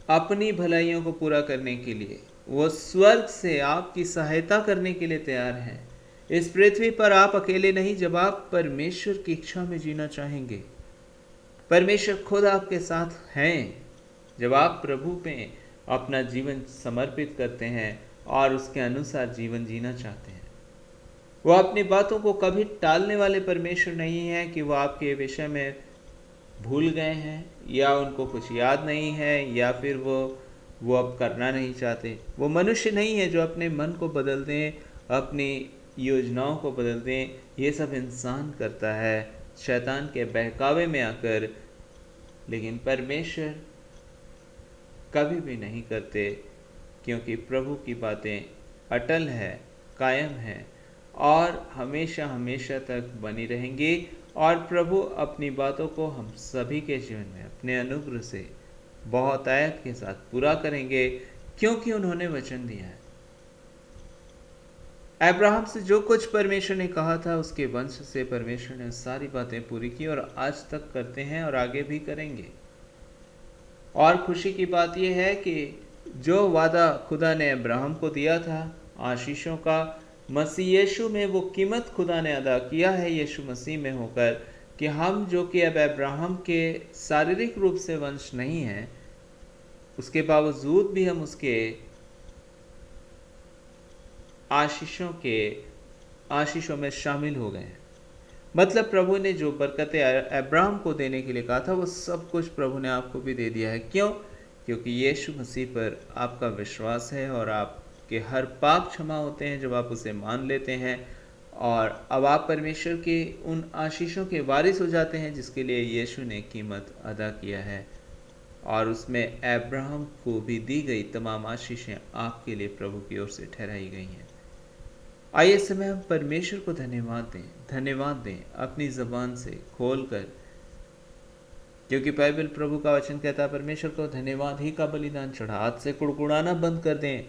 अपनी भलाइयों को पूरा करने के लिए। वो स्वर्ग से आपकी सहायता करने के लिए तैयार हैं। इस पृथ्वी पर आप अकेले नहीं, जब आप परमेश्वर की इच्छा में जीना चाहेंगे, परमेश्वर खुद आपके साथ हैं। जब आप प्रभु पे अपना जीवन समर्पित करते हैं और उसके अनुसार जीवन जीना चाहते हैं, वो अपनी बातों को कभी टालने वाले परमेश्वर नहीं है कि वो आपके विषय में भूल गए हैं या उनको कुछ याद नहीं है या फिर वो अब करना नहीं चाहते। वो मनुष्य नहीं है जो अपने मन को बदल दें, अपनी योजनाओं को बदल दें। ये सब इंसान करता है शैतान के बहकावे में आकर, लेकिन परमेश्वर कभी भी नहीं करते, क्योंकि प्रभु की बातें अटल है, कायम है और हमेशा हमेशा तक बनी रहेंगी। और प्रभु अपनी बातों को हम सभी के जीवन में अपने अनुग्रह से बहुत आयत के साथ पूरा करेंगे, क्योंकि उन्होंने वचन दिया है। अब्राहम से जो कुछ परमेश्वर ने कहा था, उसके वंश से परमेश्वर ने सारी बातें पूरी की और आज तक करते हैं और आगे भी करेंगे। और खुशी की बात यह है कि जो वादा खुदा ने अब्राहम को दिया था आशीषों का, मसीह यीशु में वो कीमत खुदा ने अदा किया है यीशु मसीह में होकर, कि हम जो कि अब अब्राहम के शारीरिक रूप से वंश नहीं हैं, उसके बावजूद भी हम उसके आशीषों में शामिल हो गए हैं। मतलब प्रभु ने जो बरकतें अब्राहम को देने के लिए कहा था, वो सब कुछ प्रभु ने आपको भी दे दिया है। क्यों? क्योंकि यीशु मसीह पर आपका विश्वास है और आपके हर पाप क्षमा होते हैं जब आप उसे मान लेते हैं। और अब आप परमेश्वर के उन आशीषों के वारिस हो जाते हैं जिसके लिए यीशु ने कीमत अदा किया है। और उसमें अब्राहम को भी दी गई तमाम आशीषें आपके लिए प्रभु की ओर से ठहराई गई हैं। आइए इस समय हम परमेश्वर को धन्यवाद दें अपनी ज़बान से खोलकर, क्योंकि बाइबल प्रभु का वचन कहता है परमेश्वर को धन्यवाद ही का बलिदान चढ़ा। आज से कुड़कुड़ाना बंद कर दें,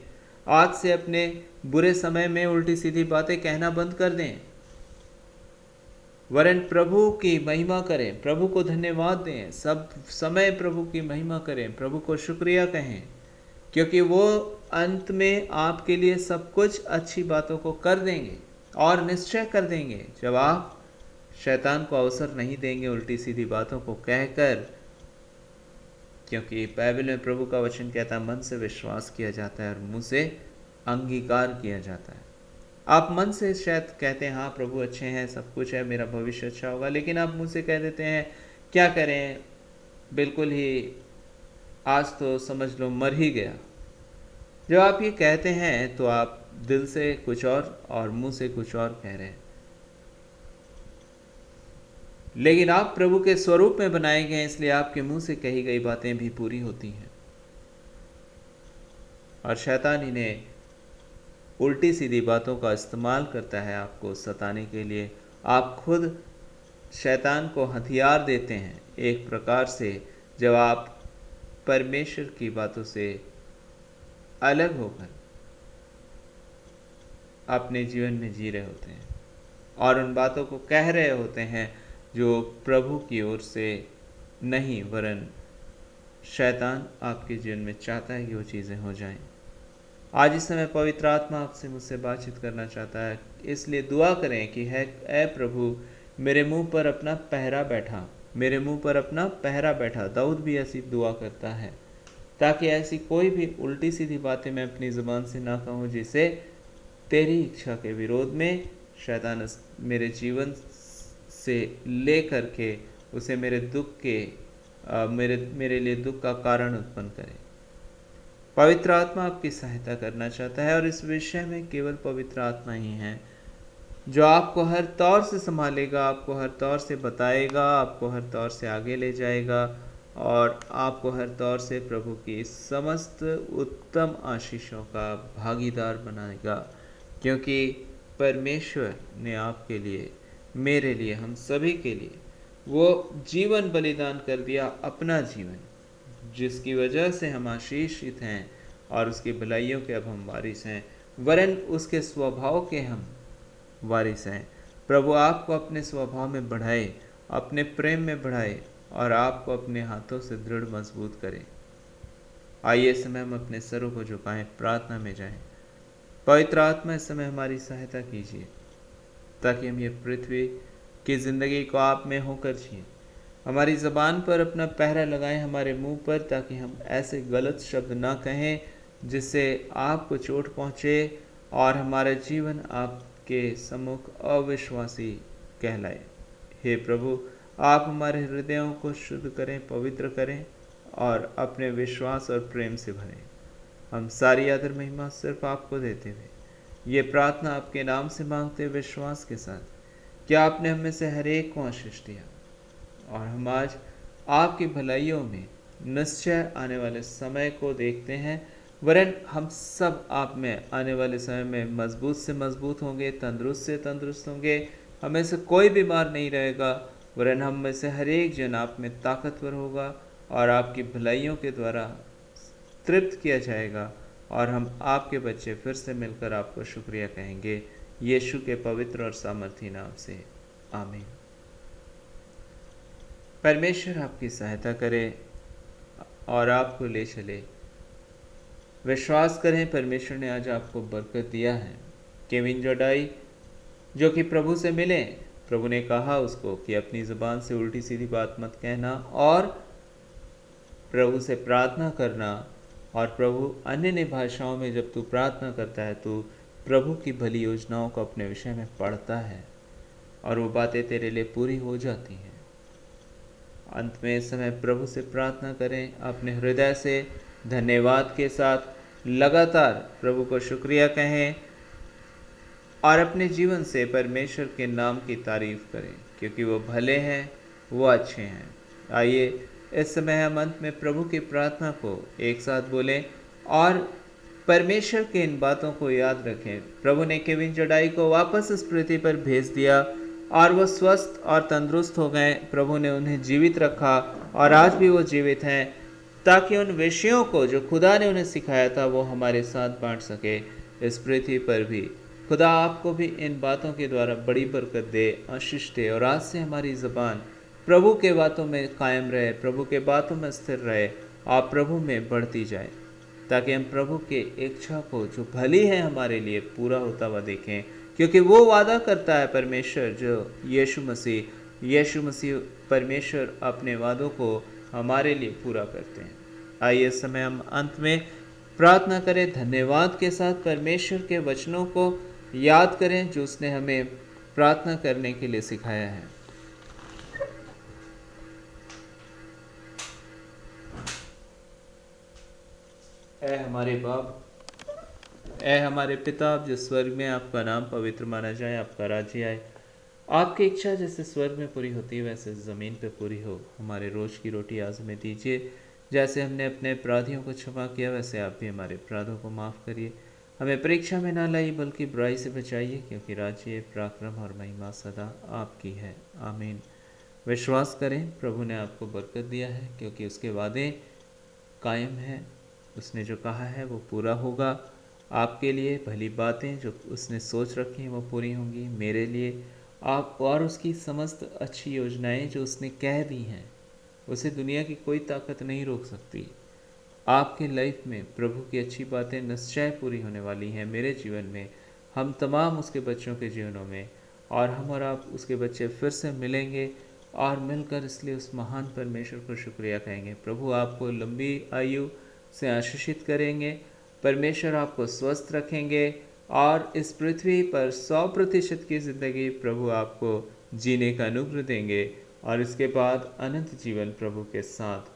आज से अपने बुरे समय में उल्टी सीधी बातें कहना बंद कर दें, वरन प्रभु की महिमा करें, प्रभु को धन्यवाद दें, सब समय प्रभु की महिमा करें, प्रभु को शुक्रिया कहें, क्योंकि वो अंत में आपके लिए सब कुछ अच्छी बातों को कर देंगे और निश्चय कर देंगे, जब आप शैतान को अवसर नहीं देंगे उल्टी सीधी बातों को कहकर। क्योंकि बाइबल में प्रभु का वचन कहता है, मन से विश्वास किया जाता है और मुंह से अंगीकार किया जाता है। आप मन से शायद कहते हैं हाँ प्रभु अच्छे हैं, सब कुछ है, मेरा भविष्य अच्छा होगा, लेकिन आप मुंह से कह देते हैं क्या करें, बिल्कुल ही आज तो समझ लो मर ही गया। जब आप ये कहते हैं तो आप दिल से कुछ और मुंह से कुछ और कह रहे हैं। लेकिन आप प्रभु के स्वरूप में बनाए गए हैं, इसलिए आपके मुंह से कही गई बातें भी पूरी होती हैं। और शैतान इन्हें उल्टी सीधी बातों का इस्तेमाल करता है आपको सताने के लिए। आप खुद शैतान को हथियार देते हैं एक प्रकार से, जब आप परमेश्वर की बातों से अलग होकर अपने जीवन में जी रहे होते हैं और उन बातों को कह रहे होते हैं जो प्रभु की ओर से नहीं, वरन शैतान आपके जीवन में चाहता है कि वो चीज़ें हो जाएं। आज इस समय पवित्र आत्मा आपसे मुझसे बातचीत करना चाहता है, इसलिए दुआ करें कि है ऐ प्रभु मेरे मुंह पर अपना पहरा बैठा, मेरे मुंह पर अपना पहरा बैठा। दाऊद भी ऐसी दुआ करता है, ताकि ऐसी कोई भी उल्टी सीधी बातें मैं अपनी ज़ुबान से ना कहूँ जिसे तेरी इच्छा के विरोध में शैतान मेरे जीवन से ले करके उसे मेरे दुख के मेरे लिए दुख का कारण उत्पन्न करे। पवित्र आत्मा आपकी सहायता करना चाहता है और इस विषय में केवल पवित्र आत्मा ही है जो आपको हर तौर से संभालेगा, आपको हर तौर से बताएगा, आपको हर तौर से आगे ले जाएगा और आपको हर तौर से प्रभु की समस्त उत्तम आशीषों का भागीदार बनाएगा। क्योंकि परमेश्वर ने आपके लिए, मेरे लिए, हम सभी के लिए वो जीवन बलिदान कर दिया, अपना जीवन, जिसकी वजह से हम आशीषित हैं और उसकी भलाइयों के अब हम वारिस हैं, वरन उसके स्वभाव के हम वारिस हैं। प्रभु आपको अपने स्वभाव में बढ़ाए, अपने प्रेम में बढ़ाए और आपको अपने हाथों से दृढ़ मजबूत करे। आइए इस समय हम अपने सरों को झुकाएं, प्रार्थना में जाएं। पवित्र आत्मा इस समय हमारी सहायता कीजिए ताकि हम ये पृथ्वी की ज़िंदगी को आप में होकर जिए। हमारी ज़बान पर अपना पहरा लगाएं, हमारे मुंह पर, ताकि हम ऐसे गलत शब्द ना कहें जिससे आपको चोट पहुँचे और हमारा जीवन आपके सम्मुख अविश्वासी कहलाए। हे प्रभु, आप हमारे हृदयों को शुद्ध करें, पवित्र करें और अपने विश्वास और प्रेम से भरें। हम सारी आदर महिमा सिर्फ आपको देते हुए ये प्रार्थना आपके नाम से मांगते विश्वास के साथ कि आपने हमें से हर एक को आशीष दिया और हम आज आपकी भलाइयों में निश्चय आने वाले समय को देखते हैं, वरन हम सब आप में आने वाले समय में मजबूत से मजबूत होंगे, तंदुरुस्त से तंदुरुस्त होंगे। हमें से कोई बीमार नहीं रहेगा, वरन हम में से हर एक जन आप में ताकतवर होगा और आपकी भलाइयों के द्वारा तृप्त किया जाएगा और हम आपके बच्चे फिर से मिलकर आपको शुक्रिया कहेंगे, यीशु के पवित्र और सामर्थी नाम से, आमीन। परमेश्वर आपकी सहायता करे और आपको ले चले। विश्वास करें, परमेश्वर ने आज आपको बरकत दिया है। केविन जोडाई जो कि प्रभु से मिले, प्रभु ने कहा उसको कि अपनी ज़ुबान से उल्टी सीधी बात मत कहना और प्रभु से प्रार्थना करना। और प्रभु अन्य भाषाओं में जब तू प्रार्थना करता है तो प्रभु की भली योजनाओं को अपने विषय में पढ़ता है और वो बातें तेरे लिए पूरी हो जाती हैं। अंत में इस समय प्रभु से प्रार्थना करें, अपने हृदय से धन्यवाद के साथ लगातार प्रभु को शुक्रिया कहें और अपने जीवन से परमेश्वर के नाम की तारीफ करें, क्योंकि वो भले हैं, वो अच्छे हैं। आइए इस समय हम अंत में प्रभु की प्रार्थना को एक साथ बोलें और परमेश्वर के इन बातों को याद रखें। प्रभु ने केविन जोडाई को वापस इस पृथ्वी पर भेज दिया और वो स्वस्थ और तंदुरुस्त हो गए। प्रभु ने उन्हें जीवित रखा और आज भी वो जीवित हैं। ताकि उन विषयों को जो खुदा ने उन्हें सिखाया था वो हमारे साथ बांट सके इस पृथ्वी पर भी। खुदा आपको भी इन बातों के द्वारा बड़ी बरकत दे, आशीष दे, और आज से हमारी ज़बान प्रभु के बातों में कायम रहे, प्रभु के बातों में स्थिर रहे, आप प्रभु में बढ़ती जाए, ताकि हम प्रभु के इच्छा को जो भली है हमारे लिए पूरा होता हुआ देखें, क्योंकि वो वादा करता है परमेश्वर जो यीशु मसीह परमेश्वर अपने वादों को हमारे लिए पूरा करते हैं। आइए इस समय हम अंत में प्रार्थना करें, धन्यवाद के साथ परमेश्वर के वचनों को याद करें जो उसने हमें प्रार्थना करने के लिए सिखाया है। ऐ हमारे बाप, ऐ हमारे पिता, आप जो स्वर्ग में, आपका नाम पवित्र माना जाए, आपका राज्य आए, आपकी इच्छा जैसे स्वर्ग में पूरी होती है वैसे ज़मीन पे पूरी हो। हमारे रोज़ की रोटी आज हमें दीजिए, जैसे हमने अपने अपराधियों को क्षमा किया वैसे आप भी हमारे अपराधों को माफ़ करिए। हमें परीक्षा में ना लाइए बल्कि बुराई से बचाइए, क्योंकि राज्य, पराक्रम और महिमा सदा आपकी है। आमीन। विश्वास करें, प्रभु ने आपको बरकत दिया है, क्योंकि उसके वादे कायम हैं। उसने जो कहा है वो पूरा होगा। आपके लिए भली बातें जो उसने सोच रखी हैं वो पूरी होंगी। मेरे लिए आप और उसकी समस्त अच्छी योजनाएं जो उसने कह दी हैं उसे दुनिया की कोई ताकत नहीं रोक सकती। आपके लाइफ में प्रभु की अच्छी बातें निश्चय पूरी होने वाली हैं। मेरे जीवन में, हम तमाम उसके बच्चों के जीवनों में, और हम और आप उसके बच्चे फिर से मिलेंगे और मिलकर इसलिए उस महान परमेश्वर को शुक्रिया कहेंगे। प्रभु आपको लंबी आयु से आशीषित करेंगे, परमेश्वर आपको स्वस्थ रखेंगे, और इस पृथ्वी पर 100% की ज़िंदगी प्रभु आपको जीने का अनुग्रह देंगे, और इसके बाद अनंत जीवन प्रभु के साथ।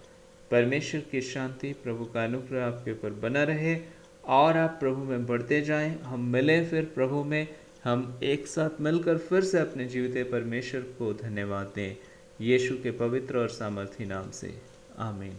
परमेश्वर की शांति, प्रभु का अनुग्रह आपके ऊपर बना रहे, और आप प्रभु में बढ़ते जाएं। हम मिलें फिर प्रभु में, हम एक साथ मिलकर फिर से अपने जीवित परमेश्वर को धन्यवाद दें, यीशु के पवित्र और सामर्थी नाम से। आमीन।